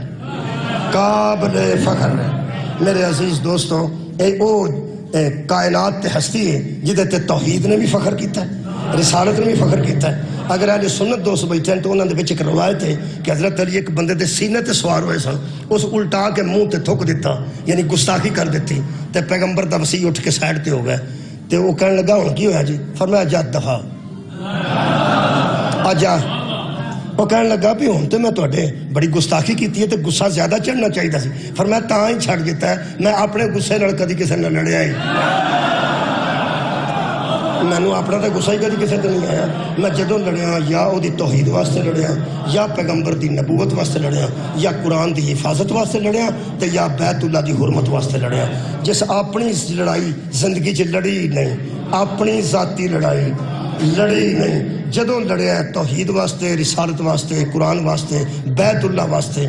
قابل فخر رہے. میرے عزیز دوستو، کائنات تے ہستی ہے جدے تے توحید نے بھی فخر کیتا ہے، رسالت نے بھی فخر کیتا ہے. اگر اہل سنت دوست بیٹھے ہیں تو انہوں نے ایک روایت ہے کہ حضرت علی ایک بندے دے سینے تے سوار ہوئے سن، اس الٹا کے منہ تے تھوک دیتا، یعنی گستاخی کر دیتی. تے پیغمبر دا وسیع اٹھ کے سائڈ تے ہو گئے. تے وہ کہنے لگا ہن کی ہویا جی؟ فرمایا جا دفعہ آجا. وہ کہنے لگا بھی ہوں تو میں توڑے بڑی گستاخی کیتی ہے تو غصہ زیادہ چڑھنا چاہیے سی. فرمایا تاں ہی چھڑ دیتا ہے، میں اپنے غصے نال کدی کسے نہ لڑیا ہی. مینوں اپنا تو غصہ ہی کدی کسے تے نہیں آیا. میں جدوں لڑیا یا او دی توحید واسطے لڑیا، یا پیغمبر دی نبوت واسطے لڑیا، یا قرآن دی حفاظت واسطے لڑیا، تے یا بیت اللہ دی حرمت واسطے لڑیا. جس اپنی لڑائی زندگی چ لڑی نہیں، اپنی ذاتی لڑائی لڑی نہیں، جدوں لڑیا توحید واسطے، رسالت واسطے، قرآن واسطے، بیت اللہ واسطے.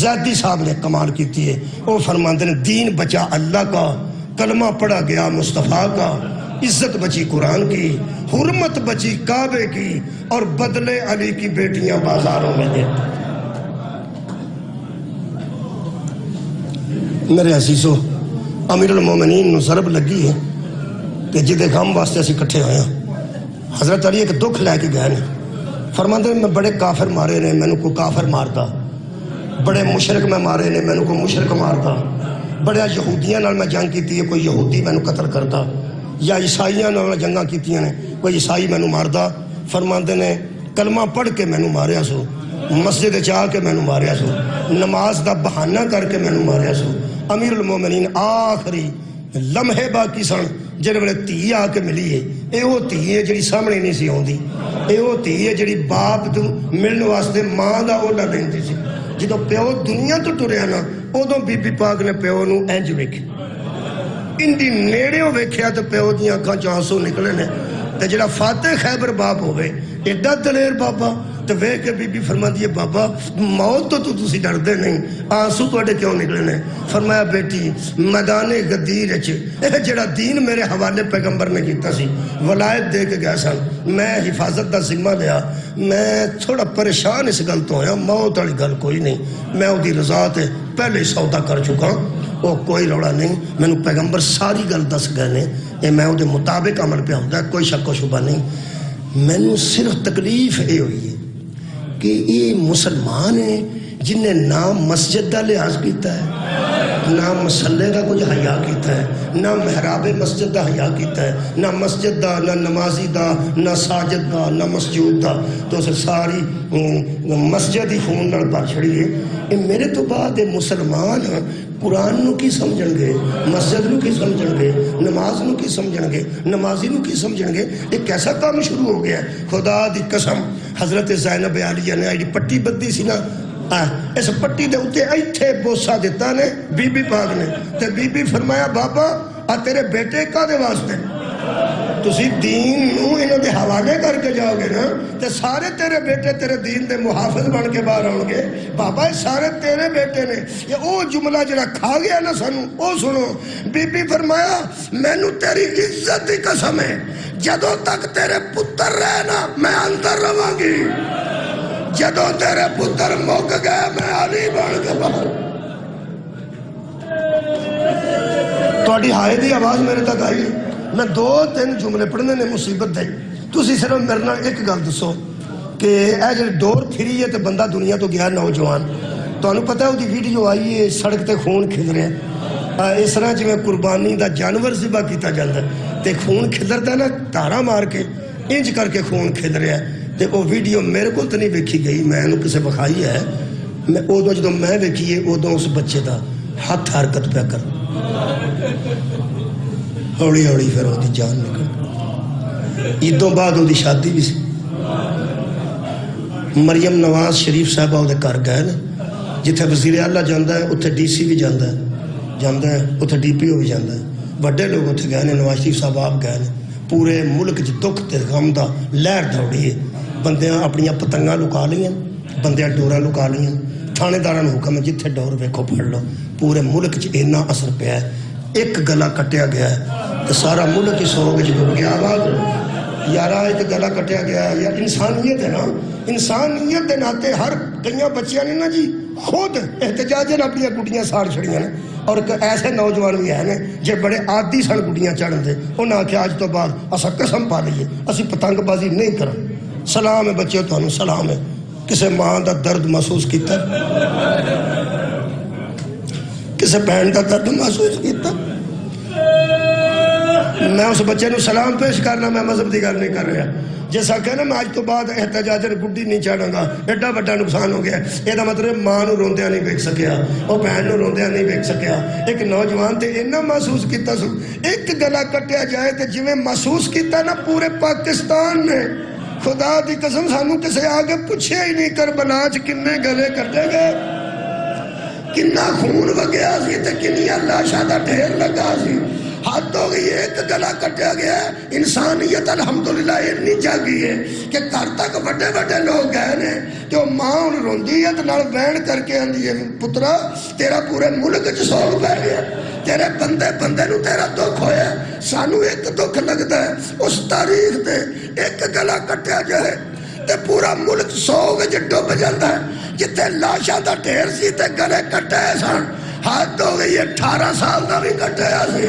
زیدی صاحب نے کمال کیتی ہے، وہ فرماندے ہیں دین بچا اللہ کا، کلمہ پڑھا گیا مصطفیٰ کا، عزت بچی قرآن کی، حرمت بچی کعبے کی، اور بدلے علی کی بیٹیاں بازاروں میں دے. میرے عزیزو، امیر المومنین نو ضرب لگی ہے کہ جدے غم واسطے اسی کٹھے ہوئے ہیں. حضرت علی ایک دکھ لے کے گئے نے، فرماندے میں بڑے کافر مارے نے، میں نے کو کافر مارتا، بڑے مشرک میں مارے نے، میں نے کو مشرک مارتا، بڑے یہودیاں نال میں جنگ کیتی ہے، کوئی یہودی میں نے قتل کرتا، یا عیسائیاں نال جنگاں کیتیاں نے، کوئی عیسائی میں نے ماردا. فرماندے نے کلمہ پڑھ کے میں نے ماریا سو، مسجد چاہ کے میں نے ماریا سو، نماز دا بہانہ کر کے میں نے ماریا سو. امیر المومنین آخری لمحے باقی سن جڑے ویلے تھی آ کے ملی ہے. اے وہ تھی ہے جڑی سامنے نہیں سی آندی، اے وہ تھی ہے جڑی باپ تو ملن واسطے ماں دا اولا دیندی سی. جدو پیو دنیا تو ٹریا نا ادو بی بی پاک نے پیو نو انج ویکھیا، انڈی نیڑے ویکھیا تو پیو دیاں اکھاں چ آنسو نکلے نے. تے جڑا فاتح خیبر باپ ہوئے ایڈا دلیر بابا، تو ویکھ کے بی بی فرماندی ہے بابا موت تو تسی ڈردے نہیں، آنسو تواڈے کیوں نکلے نے؟ فرمایا بیٹی میدان غدیر وچ اے جڑا دین میرے حوالے پیغمبر نے کیتا سی، ولایت دے کے گیا سن، میں حفاظت دا ذمہ لیا، میں تھوڑا پریشان اس گل تو ہویا، موت والی گل کوئی نہیں، میں اودی رضا تے پہلے ہی سودا کر چکا، وہ کوئی روڑا نہیں، مینوں پیغمبر ساری گل دس گئے نے، اے میں وہ مطابق عمل پہ ہوندا، کوئی شک و شبہ نہیں۔ مینوں صرف تکلیف یہ ہوئی ہے کہ یہ مسلمان ہیں جن نے نہ مسجد کا لحاظ کیتا ہے، نہ مسلے کا کچھ حیا کیتا ہے، نہ محراب مسجد کا حیا کیتا ہے، نہ مسجد دا، نہ نمازی دا، نہ ساجد دا، نہ مسجود دا، تو اسے ساری مسجد ہی خون نال بھر چھڑی ہے۔ یہ میرے تو بعد مسلمان قرآن نو کی سمجھن گے، مسجد نو کی سمجھن گے، نماز نو کی سمجھن گے، نمازی نو کی سمجھن گے؟ ایک ایسا کام شروع ہو گیا ہے۔ خدا دی قسم حضرت زینب عالیہ نے آئی پٹی بدی سی نا، اس پٹی دے اتے ایتھے بوسا دیتا نے بی بی پاک نے، تے بی بی فرمایا بابا آ تیرے بیٹے کا دے واسطے تسی دین نو انہوں دے حوالے کر کے جاؤ گے نا، تے سارے تیرے بیٹے تیرے دین دے محافظ بن کے باہر آؤ گے۔ بابا یہ سارے تیرے بیٹے نے، یہ او جملہ جڑا کھا گیا نا سانو او سنو۔ بی بی فرمایا مینوں تیری عزت دی قسم ہے جدوں تک تیرے پتر رہے نا میں اندر رہاں گی، جدوں تیرے پتر مک گئے میں علی بن کے باہر۔ تھوڑی ہائے دی آواز میرے تک آئی، میں 2-3 جملے پڑھنے نے مصیبت دے، تسی صرف میرے نال ایک گل دسو کہ اے جڑی ڈور پھری ہے تے بندہ دنیا تو گیا نوجوان، تانوں پتہ ہے وہ ویڈیو آئی ہے سڑک تے خون کھل رہا ہے، اس طرح جی میں قربانی دا جانور ذبح کیتا جاتا ہے تے خون کھلردا ہے نا، تارا مار کے انج کر کے خون کھل رہا ہے، تے وہ ویڈیو میرے کو تو نہیں ویکھی گئی، میں نے کسے بخائی ہے، میں ادو جدو میں ویکھی ہے ادو اس بچے دا ہاتھ حرکت پہ کر، ہولی ہولی پھر وہ جان نکل۔ عیدوں بعد وہ شادی بھی سی، مریم نواز شریف صاحبہ وہ گھر گئے نا، جتھے وزیر اعلیٰ جاندہ ہے اتھے ڈی سی بھی جاندہ ہے، اتھے ڈی پی او بھی جاندہ ہے، بڑے لوگ اتھے گئے نے، نواز شریف صاحب آپ گئے نے، پورے ملک جو دکھ تے غم دا لہر دوڑی ہے، بندیاں اپنیاں پتنگاں لکا لیاں، بندیاں ڈوراں لکا لیاں، تھانے داران حکم ہے جتھے ڈور ویکھو پڑھ لو، پورے ملک چ اتنا اثر پیا ہے، ایک گلا کٹیا گیا ہے تو سارا ملک ہی سوگ چ ڈوب گیا۔ آواز یارا ایک گلا کٹیا گیا ہے، یار انسانیت ہے نا، انسانیت دے ناتے ہر کئیاں بچیاں نے نا جی خود احتجاجن اپنی گڈیاں ساڑ چھڑیاں نے، اور ایسے نوجوان بھی ہیں جو بڑے عادی سن گڈیاں چڑھن دے، انہاں آکھیا اج تو بعد اسا قسم پا لئیے اسی پتنگ بازی نہیں کرا۔ سلام ہے بچے تانوں، سلام ہے۔ کسے ماں دا درد محسوس کیتا، کسے بہن دا درد محسوس کیتا؟ میں اس بچے نو سلام پیش کرنا، میں مذہب دی گل نہیں کر رہا، جیسا کہنا میں آج تو بعد احتجاجن گڈی نہیں چڑھاں گا، ایڈا بڑا نقصان ہو گیا، یہ دا مطلب ماں نو روندیاں نہیں ویکھ سکیا، وہ بہن نو روندیاں نہیں ویکھ سکیا۔ ایک نوجوان تے اتنا محسوس کیتا سو، ایک گلا کٹیا جائے تے جویں محسوس کیتا نا پورے پاکستان نے، خدا دی قسم سانو کسے آگے پوچھے ہی نہیں کربلا چ کنے گلے کٹے گئے، کنا خون وگیا سی تے کنیاں لاشاں دا ڈھیر لگا سی، حد ہو گئی، ایک گلا کٹیا گیا ہے۔ انسانیت الحمدللہ اتنی جاگی ہے کہ گھر تک بڑے بڑے لوگ گئے نے کہ وہ ماں ان روندی ہے تو نال بین کر کے آندی ہے پترا تیرا پورے ملک چ سوگ پہ گیا، تیرے بندے بندے نو تیرا دکھ ہویا، سانو ایک دکھ لگتا ہے اس تاریخ تے ایک گلا کٹیا جائے تے پورا ملک سوگ چ ڈب جاتا ہے، جتے لاشاں دا ڈھیر سی تے گلے کٹے سن، حد ہو گئی، 18 سال دا بھی کٹیا سی،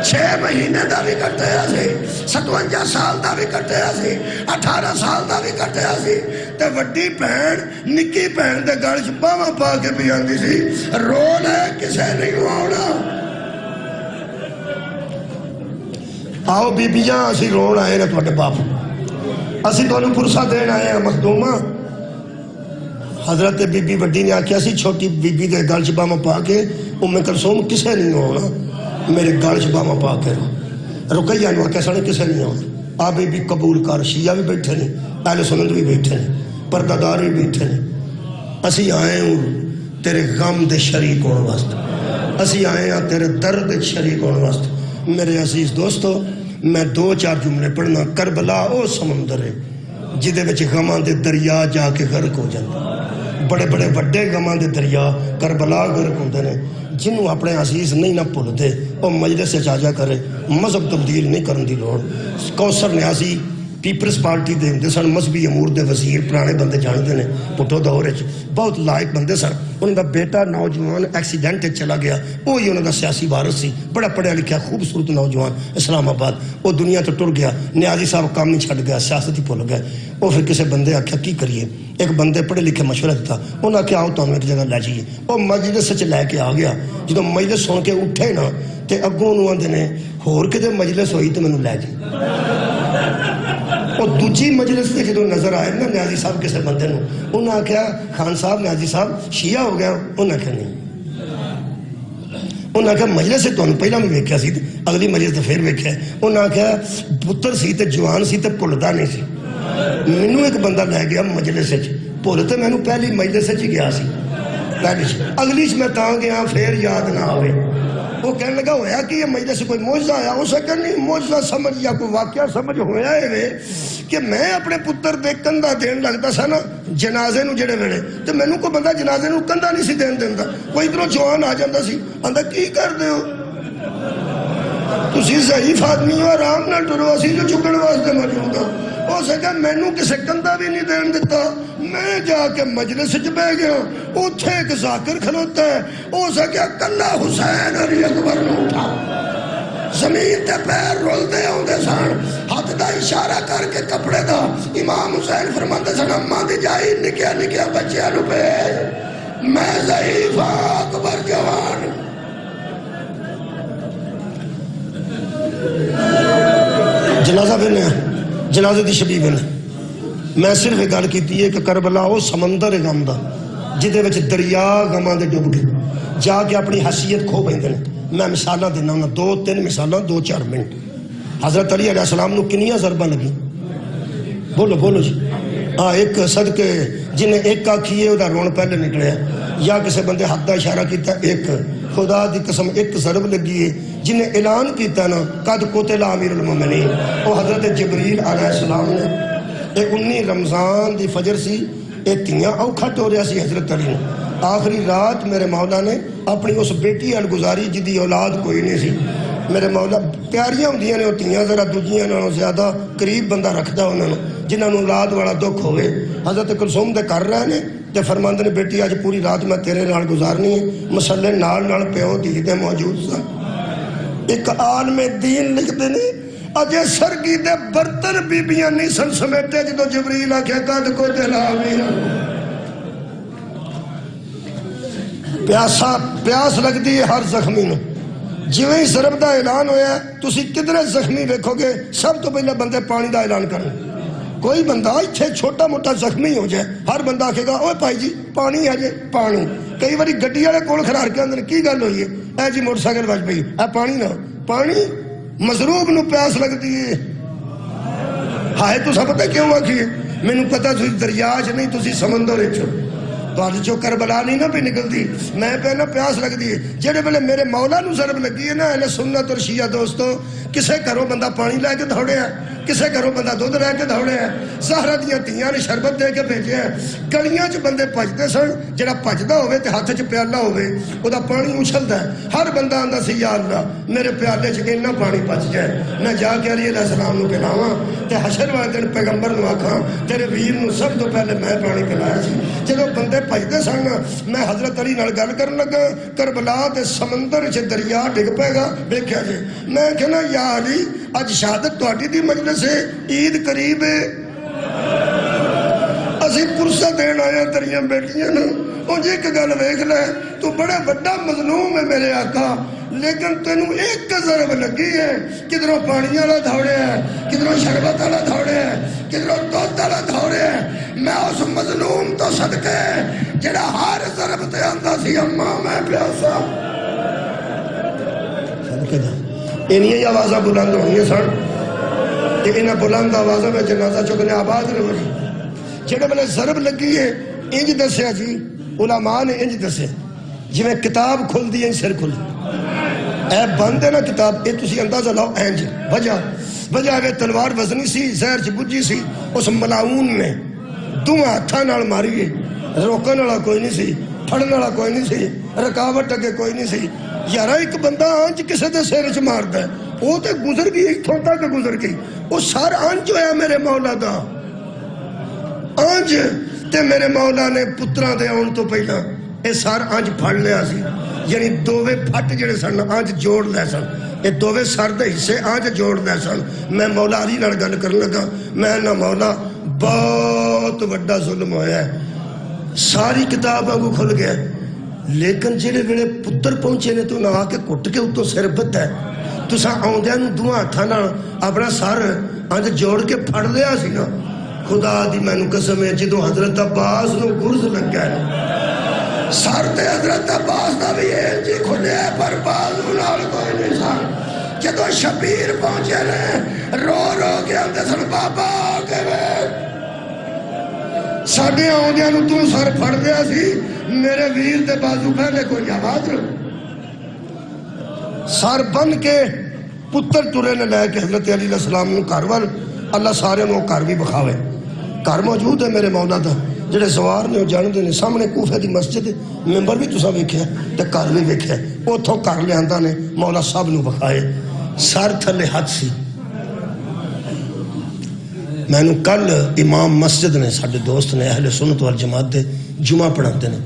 6 مہینے دا بھی کٹیا سی، 57 سال دا بھی کٹیا سی، 18 سال دا بھی کٹیا سی، تے وڈی بہن نکی بہن دے گل چ باواں پا کے بھی آندی سی رو لے کسے نہیں آنا۔ آؤ بیبیاں اسی رون آئے نا تواڈے باپ، اسی تانوں پرسا دین آئے ہیں مخدوماں۔ حضرت بی بی وڈی نے آکھیا سی چھوٹی بی بی دے گل چ باواں پا کے ام کلثوم کسے نہیں ہونا، میرے گل چ باواں پا کے رقیہ نو آکھیا سنے کسے نہیں ہونا، آ بی بی قبول کر، شیعہ بھی بیٹھے نہیں، اہل سنت بھی بیٹھے نہیں، پردہ دار بھی بیٹھے نہیں، اسی آئے ہوں تیرے غم دے شریک ہون واسطے، اسی آئے ہیں تیرے درد دے شریک ہون واسطے۔ میرے عزیز دوستو، میں 2-4 جملے پڑھنا۔ کربلا او سمندر ہے جہدے وچ غماں دے دریا جا کے غرق ہو جاندے، بڑے بڑے وڈے غماں دے دریا کربلا غرق ہوندے نے، جنوں اپنے عزیز نہیں نہ بھلدے وہ مجلس وچ آ جا کرے، مذہب تبدیل نہیں کرن دی لوڑ۔ کوثر نیازی پیپلز پارٹی دے ہندے سن، مذہبی امور دے وزیر، پرانے بندے جانتے ہیں، پٹھو دور وچ بہت لائق بندے سن۔ انہوں دا بیٹا نوجوان ایکسیڈنٹ چلا گیا، وہی انہوں دا سیاسی وارث سی، بڑا پڑھیا لکھیا خوبصورت نوجوان، اسلام آباد، وہ دنیا تو ٹر گیا، نیازی صاحب کام ہی چھڈ گیا، سیاست ہی بھول گئے۔ وہ پھر کسی بندے آخیا کی کریے، ایک بندے پڑھے لکھے مشورہ دیتا، انہوں نے آخیا آؤ تمہیں ایک جگہ لے جائیے، وہ مجلس چ لے کے آ گیا۔ جدو مجلس سن کے اٹھے نا تے اگوں انہوں آندے نے ہور کدے مجلس ہوئی تو مینوں لے جی۔ وہ دوجی مجلس سے جدو نظر آئے نا نیازی صاحب کسی بندے نو، انہوں نے آخیا خان صاحب نیازی صاحب شیعہ ہو گیا، انہوں نے آخیا نہیں، انہوں نے آخیا مجلس سے تمہیں پہلا بھی ویکھیا سی، اگلی مجلس تو پھر ویکھیا، انہوں نے آخیا پتر سی تے جوان سی تے بھلدا نہیں سی، مینوں ایک بندہ لے گیا مجلس وچ، بھل تے مینوں پہلی مجلس وچ ہی گیا سی، پہلی اگلی میں تاں گیا پھر یاد نہ آوے۔ وہ کہنے لگا ہویا کہ یہ مجلس کوئی معجزہ آیا، اس نے کہا نہیں معجزہ سمجھ یا کوئی واقعہ سمجھ ہویا ہے کہ میں اپنے پتر دے کندھا دین لگتا سا نا جنازے نو جڑے ویلے تے مینوں کوئی بندہ جنازے نو کندھا نہیں سی دین دیندا، کوئی ادھروں جوان آ جاندا سی، آندا کی کردے ہو تسی ضعیف آدمی ہو، آرام نال ٹرو، اسی جو چکن واسطے موجود ہاں۔ اس نے کہا مینوں کسے کندھا بھی نہیں دین دیتا، میں جا کے مجلس وچ بیٹھ گیا، اوتھے ایک ذاکر کھلوتا ہے، اس نے کہا کلا حسین علی اکبر نو اٹھا، زمین تے پیر رولدے ہوندے سن، ہاتھ دا اشارہ کر کے کپڑے دا، امام حسین فرماندے سن اماں دی جائی نکیا نکیا بچیاں نو بھیج، میں ضعیف ہاں، اکبر جوان۔ جنازہ بنے جنازے دی شبیہ بنے، میں صرف ایک گل کیتی ہے کہ کربلا وہ سمندر ہے غم دا جہدے وچ دریا غماں دے ڈب گئے، جا کے اپنی حیثیت کھو بیندے نے۔ میں مثالاں دینا ہوں، 2-3 مثالاں 2-4 منٹ۔ حضرت علی علیہ السلام نو کنیاں ضرباں لگی؟ بولو بولو جی، ہاں ایک صدقے جنہیں ایک آکھی ہے وہ رون پہلے نکلے، یا کسی بندے ہاتھ دا اشارہ کیتا ایک، خدا دی قسم ایک ضرب لگی ہے جنہیں اعلان کیتا نا قد قتل امیر المومنین، وہ حضرت جبریل علیہ السلام نے۔ یہ 19 رمضان دی فجر سی، یہ تیاں اوکھا ٹوریا سی حضرت علی نے، آخری رات میرے مولا نے اپنی اس بیٹی ال گزاری جدی اولاد کوئی نہیں سی، میرے مولا پیاریاں ہوندیاں نے وہ تیاں ذرا دوجیاں نالوں زیادہ قریب بندہ رکھدا انہاں نوں جنہاں نوں اولاد والا دکھ ہوئے۔ حضرت کلثوم دے کر رہے نے تے فرماندے نے بیٹی اج پوری رات میں تیرے نال گزارنی ہے، مسلے نال پیو دھی دے موجود سن۔ ایک عالم دین لکھتے نے اجے سرگی دے برتن بیبیاں نہیں سن سمیٹے جدو جبریل آکھیا قد قتل امیر، پیاس لگتی ہے ہر زخمی نو، جویں ہی ضرب دا اعلان ہویا ہے تسی کدھر زخمی دیکھو گے سب تو پہلے بندے پانی دا اعلان کریں۔ کوئی بندہ اتھے چھوٹا موٹا زخمی ہو جائے ہر بندہ آکھے گا اوے بھائی جی پانی ہے جی پانی، کئی باری گڈی والے کول کھڑار کے اندر کی گل ہوئی ہے، اے جی موٹر سائیکل بچ پئی اے پانی نہ پانی، مضروب نو پیاس لگتی ہے، ہائے تو سب پتہ کیوں آکھی ہے، مینوں پتہ تسی دریا چ نہیں تسی سمندر وچ، تہاڈے چوں کربلا نہیں نہ پہ نکلتی، میں پہنا پیاس لگتی ہے۔ جڑے ویلے میرے مولا نو ضرب لگی ہے نا اہل سنت اور شیعہ دوستو، کسے گھروں بندہ پانی لے کے دوڑے ہے، کسے گھروں بندہ دودھ لے کے دوڑے ہے، زہرا دیاں تیاں نے شربت دے کے بھیجے ہیں، گلیاں چ بندے بھجدے سن، جڑا بھجدا ہوے تے ہاتھ چ پیالہ ہوے او دا پانی اچھلدا ہے، ہر بندہ آندا سی یا اللہ میرے پیالے چ اتنا پانی بچ جائے میں جا کے علی علیہ السلام نو پلاواں تے حشر والے دن پیغمبر نو آکھاں تیرے ویر نو سب تو پہلے میں پانی پلایا سی۔ جدوں بندے بھجدے سن میں حضرت علی نال گل کرن لگا، کربلا دے سمندر چ دریا ڈگ پے گا ویکھیا جی، میں کہنا یا علی اج شہادت تہاڈی دی مجلس ہے، عید قریب ہے، اسی پرسہ دین آیا تیریاں بیٹیاں نو، انج ایک گل ویکھ لے تو بڑا بڑا مظلوم ہے میرے آقا، لیکن تینوں ایک ضرب لگی ہے، کدھروں پانی والا دوڑے ہے، کدھروں شربت والا دوڑے ہے، کدھروں دودھ والا دوڑے ہے، میں اس مظلوم تو صدقے جڑا ہر ضرب تے آندا سی اماں میں پیاسا، صدقے دا انہی آوازاں بلند ہونی سن کہ انہاں بلند آوازاں میں جنازہ چکنے آباد رہے، جڑے ویلے ضرب لگی ہے انج دسیا جی علماء نے انج دسیا جویں کتاب کھلدی ہے سر کھل اے بند ہے نا کتاب، اے تسی اندازہ لاؤ انج وجہ بجائے تلوار وزنی سی زہر چ بجھی سی اس ملاؤن نے دونوں ہاتھاں نال ماری روکن والا کوئی نہیں سی پھڑن والا کوئی نہیں سی رکاوٹ اگے کوئی نہیں سی یارا ایک بندہ آنچ کسے دے سر چ ماردا ہے وہ تے گزر گئی اتھوں تک گزر گئی وہ سر آنچ ہویا میرے مولا دا آنچ تے میرے مولا نے پتراں دے آن تو پہلا اے سر آنچ پھڑ لیا سی یعنی دووے پھٹ جڑے سن آنچ جوڑ لے سن اے دووے سر دے حصے آنچ جوڑ لے سن میں مولا علی نال گل کرن لگا میں نہ مولا بہت بڑا ظلم ہویا ہے ساری کتاباں کو کھل گیا لیکن جڑے ویلے پتر پہنچے نے تو نہ آ کے کٹ کے اتوں سر بتا ہے تساں آوندیاں نوں دو ہاتھاں نال اپنا سر انج جوڑ کے پھڑ لیا سی نا خدا دی مینوں قسم ہے جدوں حضرت عباس نوں گرز لگا ہے سر تے حضرت عباس دا بھی ہے جی کھلیا پر بازو نال کوئی نہیں سن جدوں شبیر پہنچے نے رو رو کے آندے سن بابا کے ساڈے آوندیاں نوں تو سر پھڑ دیا سی میرے ویر دے بازو پہلے کوئی آواز رہو سر بن کے پتر ٹرے نے لے کے حضرت علی علیہ السلام نے گھر وال اللہ سارے نو گھر بھی بکھاوے گھر موجود ہے میرے مولا دا جڑے سوار نے جاندے نے سامنے کوفے دی مسجد ممبر بھی تساں ویکھیا تے گھر بھی ویکھیا اوتھوں گھر لیاندا نے مولا سب نو بکھائے سر تھلے ہاتھ سی میں نو کل امام مسجد نے ساڈے دوست نے اہل سنت والجماعت دے جمعہ پڑھاتے نے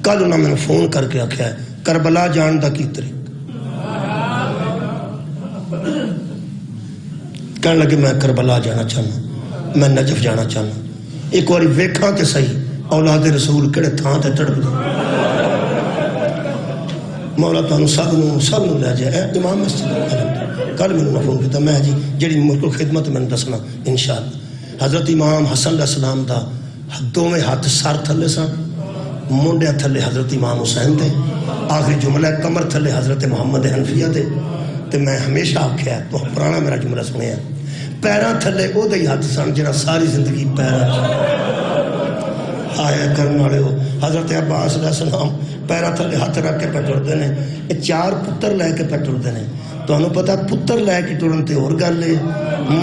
کل انہاں میں فون کر کے آکھیا ہے کربلا جان دا کی طریق کہنے لگے میں کربلا جانا چاہنا میں نجف جانا چاہنا ایک باری ویکھاں تے صحیح اولاد رسول کہڑے تھاں تے تڑپ دے مولا تانوں سب نو لے جائے امام مسجد کل میں نے فون کیتا میں جی جڑی ملک خدمت میں دسنا انشاءاللہ حضرت امام حسن علیہ السلام دا دوویں ہاتھ سر تھلے سن منڈے تھلے حضرت امام حسین دے آخری جملہ کمر تھلے حضرت محمد حنفیہ دے تے میں ہمیشہ آکھیا تو پرانا میرا جملہ سنیا پیراں تھلے او دے ہاتھ سن جڑا ساری زندگی پیراں آیا کرن والے ہو حضرت عباس علیہ السلام پیراں تھلے ہاتھ رکھ کے پہ ٹردے نے اے 4 پتر لے کے پہ ٹردے نے تو انہوں پتا پتر لے کے ٹرن تے اور گل لے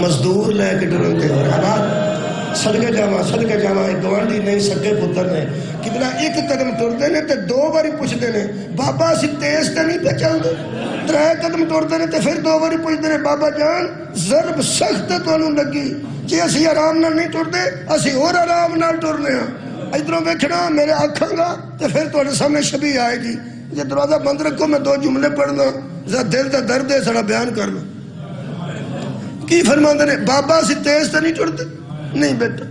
مزدور لے کے ٹرن تے اور حالات صدقے جاواں ایک گوانڈی نہیں سکے پتر نے کتنا ایک قدم ٹردے نے تے 2 باری پوچھتے نے بابا اسی تیز تے نہیں پہ چل دے 3 قدم ٹردے نے تے پھر 2 باری پوچھتے نے بابا جان ضرب سخت تو انہوں لگی جی اسی آرام نال نہیں ٹردے اسی اور آرام نال ٹرنے ہیں ادھروں ویکھنا میرے آکھاں گا تے پھر تواڈے سامنے شبیہ آئے گی یہ دروازہ بند رکھو میں 2 جملے پڑھنا ذرا دل دا درد ہے سڑا بیان کرنا کی فرماندے نے بابا اسی تیز تے نہیں ٹردے نہیں بیٹا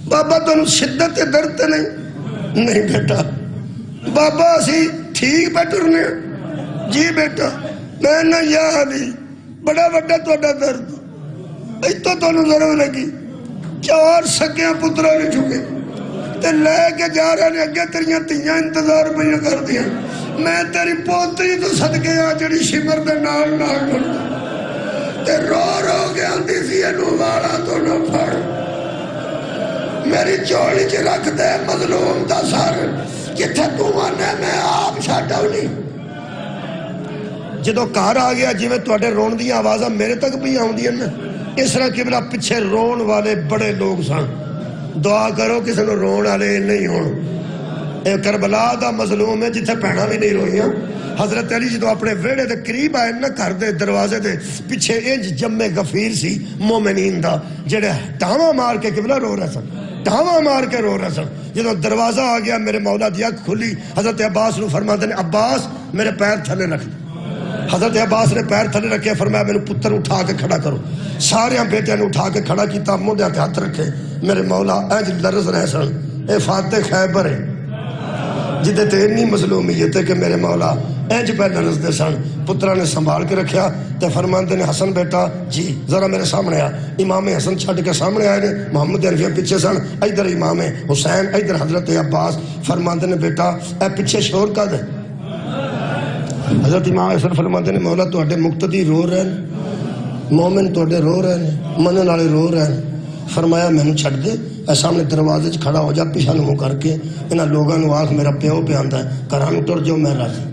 بابا تانوں شدت درد تے نہیں بیٹا بابا اسی ٹھیک پہ ٹرنے جی بیٹا میں نہ یا علی بڑا بڑا تہاڈا درد ایتھوں تانوں ضرور لگی 4 سکیاں پتراں نے چکے تے لے کے جا رہے نے اگے تیریاں تیاں انتظار پہ کر دیا میں تیری پوتری تو صدقے آ جڑی شمر دے نال نال تے رو رو کے آندی سی اینو والا تو نہ پھڑ میری چوڑی چ رکھ دے مظلوم دا سر جتھے تو آنے میں آپ چھڈا نہیں جدو گھر آ گیا جی میں تواڈے رون دی آوازاں میرے تک بھی آوندیاں نا اس طرح قبلہ پیچھے رون والے بڑے لوگ سن دعا کرو کسی نو رون والے نہیں ہون اے کربلا دا مظلوم ہے جتھے بھیڑاں بھی نہیں روئیاں حضرت علی جدو اپنے ویڑے دے قریب آئے نا گھر دے دروازے دے پیچھے انج جمع غفیر سی مومنین دا جڑے ٹاواں مار کے قبلہ رو رہے سن ٹاواں مار کے رو رہے سن جدو دروازہ آ گیا میرے مولا دی اکھ کھلی حضرت عباس نو فرماندے نے عباس میرے پیر تھلے رکھ حضرت عباس نے پیر تھلے رکھے فرمایا میرے پتر اٹھا کے کھڑا کرو سارے بیٹے نے اٹھا کے کھڑا کیتا موڈے تے ہاتھ رکھے میرے مولا انج لرز رہے سن اے فاتح خیبر ہے جدے تے اتنی مظلومیت ہے کہ میرے مولا انج پہ لرز دے سن پترا نے سنبھال کے رکھیا تے فرماندے نے حسن بیٹا جی ذرا میرے سامنے آ امام حسن چھڈ کے سامنے آئے نے محمد حنفیہ پیچھے سن ادھر امام حسین ادھر حضرت عباس فرماندے نے بیٹا اے پیچھے شور کا دے حضرت امام حسن فرماندے نے مولا تواڈے مقتدی رو رہے ہیں مومن تواڈے رو رہے ہیں منن والے رو رہے ہیں فرمایا مینوں چھڈ دے اے سامنے دروازے چ کھڑا ہو جا پیچھے نو کر کے انہاں لوگاں نو آکھ میرا پیو پہ آندا ہے گھراں نو ٹر جاؤ میں راضی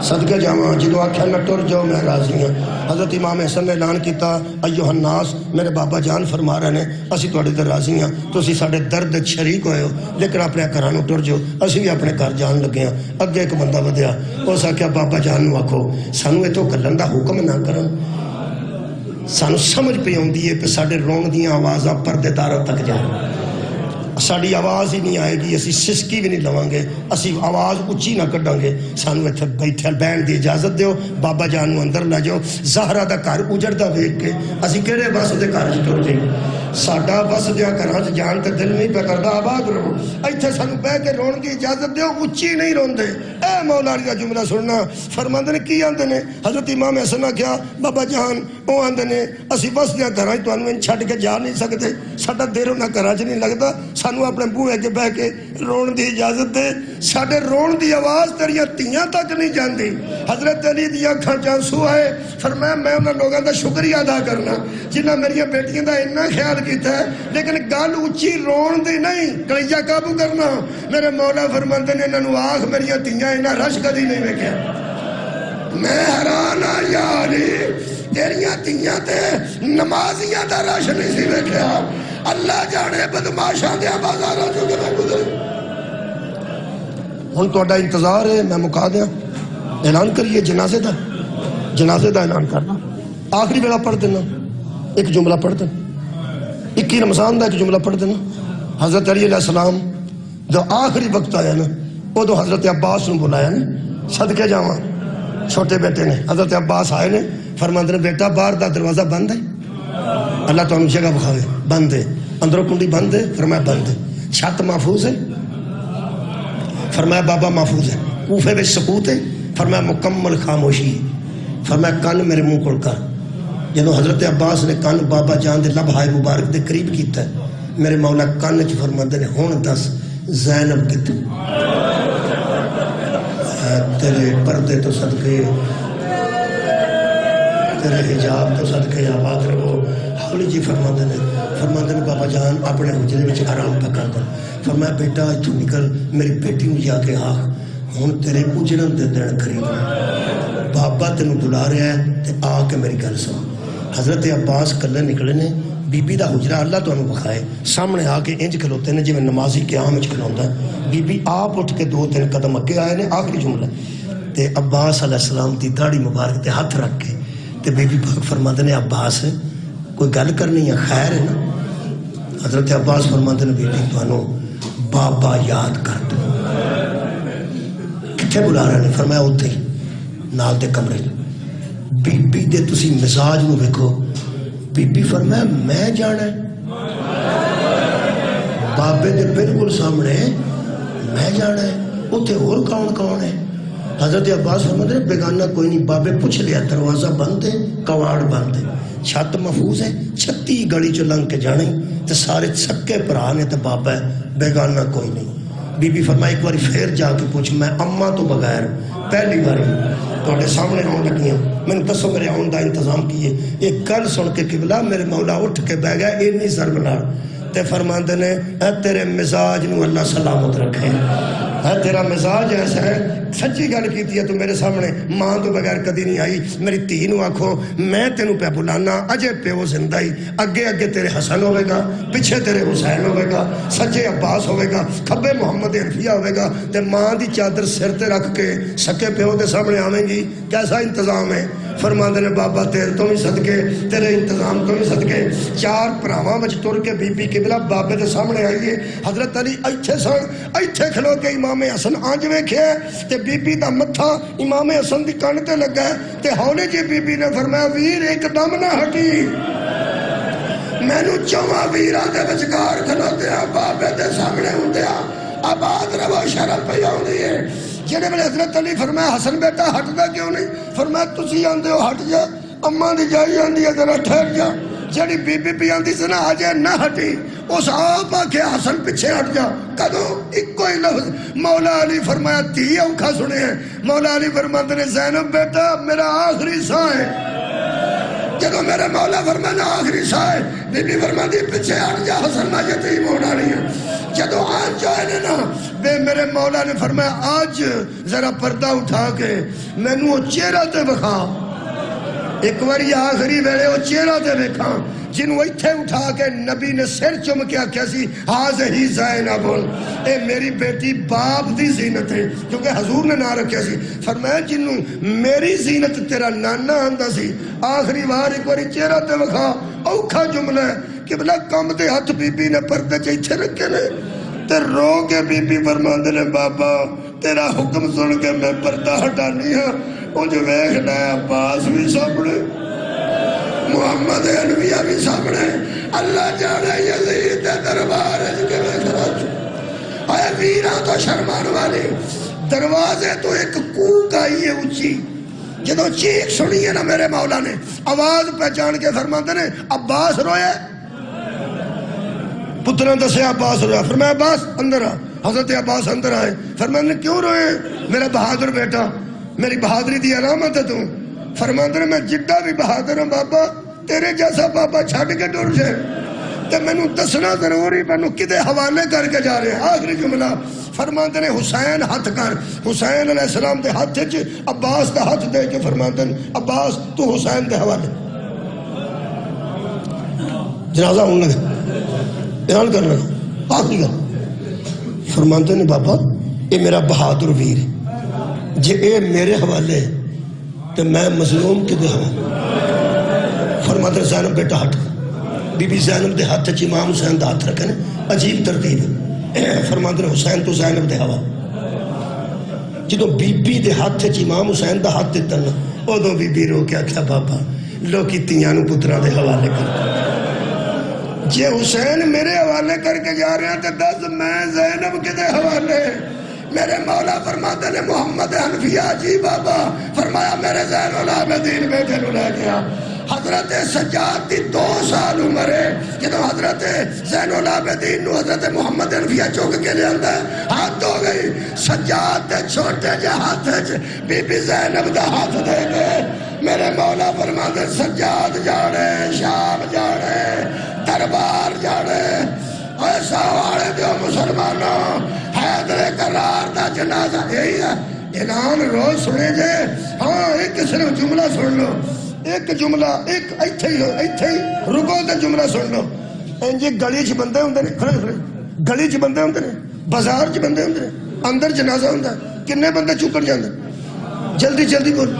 صدقے جاواں جدو آکھیا نہ ٹر جاؤ میں راضی ہوں۔ حضرت امام حسن نے اعلان کیتا ایھا الناس، میرے بابا جان فرما رہے ہیں اسی تواڈے تے راضی ہاں، تسی ساڈے درد وچ شریک ہوئے ہو، لیکن اپنے گھراں نوں ٹر جاؤ، اسی بھی اپنے گھر جان لگے ہاں۔ اگے ایک بندہ ودیا، اس آکھیا بابا جان نوں آکھو سانوں اتوں گلن دا حکم نہ کرن، سانوں سمجھ پئی آؤندی ہے کہ ساڈے رون دیاں آوازاں پردے داراں تک جان، ساڑی آواز ہی نہیں آئے گی، اسی سسکی بھی نہیں لواں گے، اسی آواز اچھی نہ کڈاں گے، سانوں ایتھے بیٹھے بہن دی اجازت دیو، بابا جان نوں اندر لے جاؤ۔ زہرا دا گھر اجڑدا ویکھ کے اسی کہڑے بس دے گھر وچ ٹر جائیں، ساڈا بس دیاں گھراں وچ جان تے دل نہیں پہ کردا، آباد رہو، ایتھے سانوں بہ کے رون دی اجازت دیو، اچھی نہیں روندے۔ اے مولا علی دا جملہ سننا، فرماندے نے کی آندے نے؟ حضرت امام حسن آکھیا بابا جان او آندے نے اسی بس دیاں گھراں وچ تانوں چھڈ کے جا نہیں سکدے، ساڈا دل انہاں گھراں وچ نہیں لگدا، سانوں اپنے بوئے کے بہ کے رون دی اجازت دے، ساڈے رون دی آواز تیریاں تیاں تک نہیں جاندی۔ حضرت علی دی اکھاں چ آنسو آئے، فرمایا میں انہاں لوگاں دا شکریہ ادا کرنا جنہاں میریاں بیٹیاں دا اتنا خیال کیتا ہے، لیکن گل اچھی رون دی نہیں، کلیجہ قابو کرنا۔ میرے مولا فرماندے نے انہاں نوں آکھ میریاں تیاں انہاں رش کدی نہیں ویکھیا، میں حیران ہاں یا علی تیریاں تیاں تے نمازیاں دا رش نہیں سی ویکھیا، اللہ جانے بدماشاں دیا بازاراں چوں کیویں گزرے۔ ہن تہاڈا انتظار ہے میں مکا دیاں، اعلان کریے جنازے دا اعلان کرنا، آخری ویلا پڑھ دینا، ایک جملہ پڑھ دینا، 21 رمضان دا ایک جملہ پڑھ دینا۔ حضرت علی علیہ السلام جو آخری وقت آیا نا ادو حضرت عباس نوں بلایا نا، صدقے جاواں چھوٹے بیٹے نے، حضرت عباس آئے نے، فرماندے نے بیٹا باہر دا دروازہ بند ہے، اللہ تعالیٰ جگہ بکھاوے، بند ہے، اندروں کنڈی بند ہے، فرمایا بند ہے، چھت محفوظ ہے، فرمایا بابا محفوظ ہے، کوفے میں سکوت ہے، فرمایا مکمل خاموشی ہے، فرمایا کن میرے منہ کھول کر۔ جنہوں حضرت عباس نے کن بابا جان دے لبھائے مبارک دے قریب کیتا ہے، میرے مولا کن چ فرماندے نے ہن دس زینب کتے تیرے پردے تو صدقے تیرے حجاب تو صدقے آباد رہو۔ ہولی جی فرماندے نے بابا جان اپنے حجرے میں آرام پہ کر دیں، فرمایا بیٹا اتوں نکل میری بیٹی نوں جا کے آخ ہن تیرے اجڑن دے دن قریب نے، بابا تینوں بلا رہا ہے تے آ کے میری گل سن۔ حضرت عباس کلے نکلے نے، بی بی دا حجرہ اللہ تانوں بخائے، سامنے آ کے انج کھلوتے نے جویں نمازی قیام وچ کھلوندا ہے، بی بی آپ اٹھ کے 2-3 قدم اگے آئے نے، آخری جملہ تے عباس علیہ السلام دی داڑھی مبارک تے ہاتھ رکھ کے تے بی بی فرماندے نے عباس کوئی گل کرنی ہے خیر ہے نا؟ حضرت عباس فرماندے نے بی بی تانوں بابا یاد کر دو، کتھے بلا رہے نے؟ فرمایا اوتھے ہی نال دے کمرے، بی بی دے تسی مزاج نو ویکھو، بی بی فرمایا میں جانا ہے بابے دے بالکل سامنے، میں جانا ہے اتنے اور کون ہے؟ حضرت عباس فرماتے ہیں بیگانہ کوئی نہیں، بابے پوچھ لیا دروازہ بند ہے کواڑ بند ہے چھت محفوظ ہے، 36 گلی چ لنگ کے جانے تے سارے سکے بھرا نے تے بابا ہے، بیگانہ کوئی نہیں۔ بی بی فرمایا ایک باری پھر جا کے پوچھ، میں اماں تو بغیر پہلی باری تواڈے سامنے آن لگیاں، مینوں دسو میرے آن دا انتظام کیے؟ ایک گل سن کے قبلہ میرے مولا اٹھ کے بہ گیا اینی ضرب نال تے فرماندے نے اے تیرے مزاج نو اللہ سلامت رکھے، اے تیرا مزاج ایسا ہے، سچی گل کیتی ہے تو میرے سامنے، ماں تو بغیر کدی نہیں آئی، میری دھی نو آکھو میں تینوں پہ بلانا، اجے پیو زندہ ہی، اگے اگے تیرے حسن ہوئے گا، پیچھے تیرے حسین ہوئے گا، سجے عباس ہوئے گا، کھبے محمد حنفیہ ہوئے گا، تے ماں دی چادر سر تے رکھ کے سکے پیو دے سامنے آویں گی، کیسا انتظام ہے؟ فرماندے نے بابا تیرے تو بھی صدقے، تیرے انتظام تو بھی صدقے، 4 بھراواں وچ تر کے بی بی قبلہ بابے دے سامنے آئیے، حضرت علی ایتھے سن، ایتھے کھلو کے امام حسن آنج ویکھے تے بی بی دا متھا امام حسن دی کن تے لگا تے ہولے جی بی بی نے فرمایا ویر ایک دم نہ ہٹی، مینوں 4 ویراں دے وچکار کھلوتیا بابے دے سامنے ہوندیا آباد رہو، شرم پئی آوندی ہے۔ جڑے ویلے حضرت علی فرمایا حسن بیٹا ہٹدا کیوں نہیں؟ فرمایا تسی آندے ہو ہٹ جا، اماں دی جائی آندی ہے ذرا ٹھہر جا، جڑی بی بی پی آندی سی نا اجے نہ ہٹی، اس آپ آکھے حسن پیچھے ہٹ جا، کدوں اکو ہی لفظ مولا علی فرمایا تھی اوکھا سنے ہیں، مولا علی فرماتے نے زینب بیٹا میرا آخری ساں ہے، جدو میرے مولا فرمانا آخری سائے بی بی فرماندی پیچھے ہٹ جا حسن میں یتیم ہونا نہیں ہے جدو آج جائے نا بے میرے مولا نے فرمایا آج ذرا پردہ اٹھا کے میں نو چہرہ تے بکھا ایک باری آخری ویلے وہ چہرہ تے دیکھا جنہوں اتھے اٹھا کے نبی نے سر چم کے آکھیا سی ہی زینب اے میری بیٹی باپ دی زینت ہے کیونکہ حضور نے نہ رکھیا سی فرمایا جنہوں میری زینت تیرا نانا آندہ سی آخری بار ایک باری چہرہ تے بکھا اوکھا جملہ ہے کہ بلا کم دے ہاتھ بی بی نے پردے چاہیے رکھے نے تے رو کے بی بی فرماندے نے بابا تیرا حکم سن کے میں پردہ ہٹانی ہاں مجھے ویکھنا ہے عباس بھی سامنے محمد انبیاء بھی سامنے اللہ جانے یزید دربار کے میں کھڑا اے ویران تو شرمان والے دروازے تو ایک کوک آئی ہے اونچی جدو چیخ سنی ہے نا میرے مولا نے آواز پہچان کے فرماتے نے عباس روئے پتران دسے عباس رویا فرمایا عباس اندر آ حضرت عباس اندر آئے فرماتے نے کیوں روئے میرا بہادر بیٹا میری بہادری دی علامت ہے تو فرماتے نے میں جڈا بھی بہادر ہوں بابا تیرے جیسا بابا چھاڑ کے ڈر جائے تو میں نو دسنا ضروری میں نو کدے حوالے کر کے جا رہے ہیں آخری جملہ فرماتے نے حسین ہاتھ کر حسین علیہ السلام دے ہاتھ چ عباس دا ہاتھ دے کے فرماتے ہیں عباس تو حسین دے حوالے جنازہ ہونے لگے اعلان کرنا آخری گل فرماتے ہیں بابا یہ میرا بہادر ویر ہے جے اے میرے حوالے تو میں مظلوم کے دے حوالے فرماتے ہیں زینب بیٹا ہاتھ بی بی زینب دے ہاتھ چ امام حسین دا ہاتھ رکھنے عجیب ترتیب فرماتے ہیں حسین تو زینب دے حوالے جدو بی بی دے ہاتھ چ امام حسین دا ہاتھ دیتا نا ادو بی بی رو کے کیا بابا لوکی تیاں نو پترا دے حوالے کرتا جے حسین میرے حوالے کر کے جا رہے ہیں تو دس میں زینب کے دے حوالے میرے مولا فرماتے نے محمد حنفیہ جی بابا فرمایا میرے زین العابدین بیٹے نو لے گیا حضرت سجاد دی 2 سال عمر ہے جدو حضرت زین العابدین نو حضرت محمد حنفیہ چوک کے لے آندہ ہے ہاتھ ہو گئی سجاد دے چھوٹے جے ہاتھ بی بی زینب دا ہاتھ دے گئے میرے مولا فرماتے سجاد جاڑے شام جاڑے دربار جاڑے ایسا والے دیو مسلمانوں حیدر قرار دا جنازہ یہی ہے اعلان روز سنے جے ہاں ایک صرف جملہ سن لو ایک جملہ ایک ایتھے ہی رکو تے جملہ سن لو انجی گلی چ بندے ہوندے نے کھڑے کھڑے گلی چ بندے ہوندے نے بازار چ بندے ہوندے نے اندر جنازہ ہوندا ہے کنے بندے چکر جاندے جلدی جلدی بول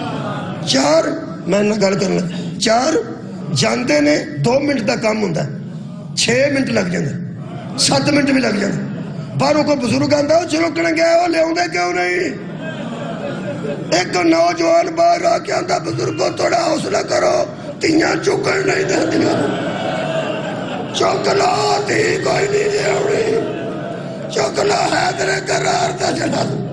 4 میں نہ گل کرن لگا 4 جاندے نے 2 منٹ دا کام ہوندا ہے 6 منٹ لگ جاندے 7 منٹ بھی لگ جاندے باہروں کو بزرگ آندا ہو چلو کنے گئے ہو لے آندے کیوں نہیں ایک نوجوان باہر آ کے آندا بزرگوں تھوڑا حوصلہ کرو تیاں چکن نہیں دے دیا چوکلا تھی کوئی نہیں جے اوڑی چوکلا حیدر قرار دا جنازہ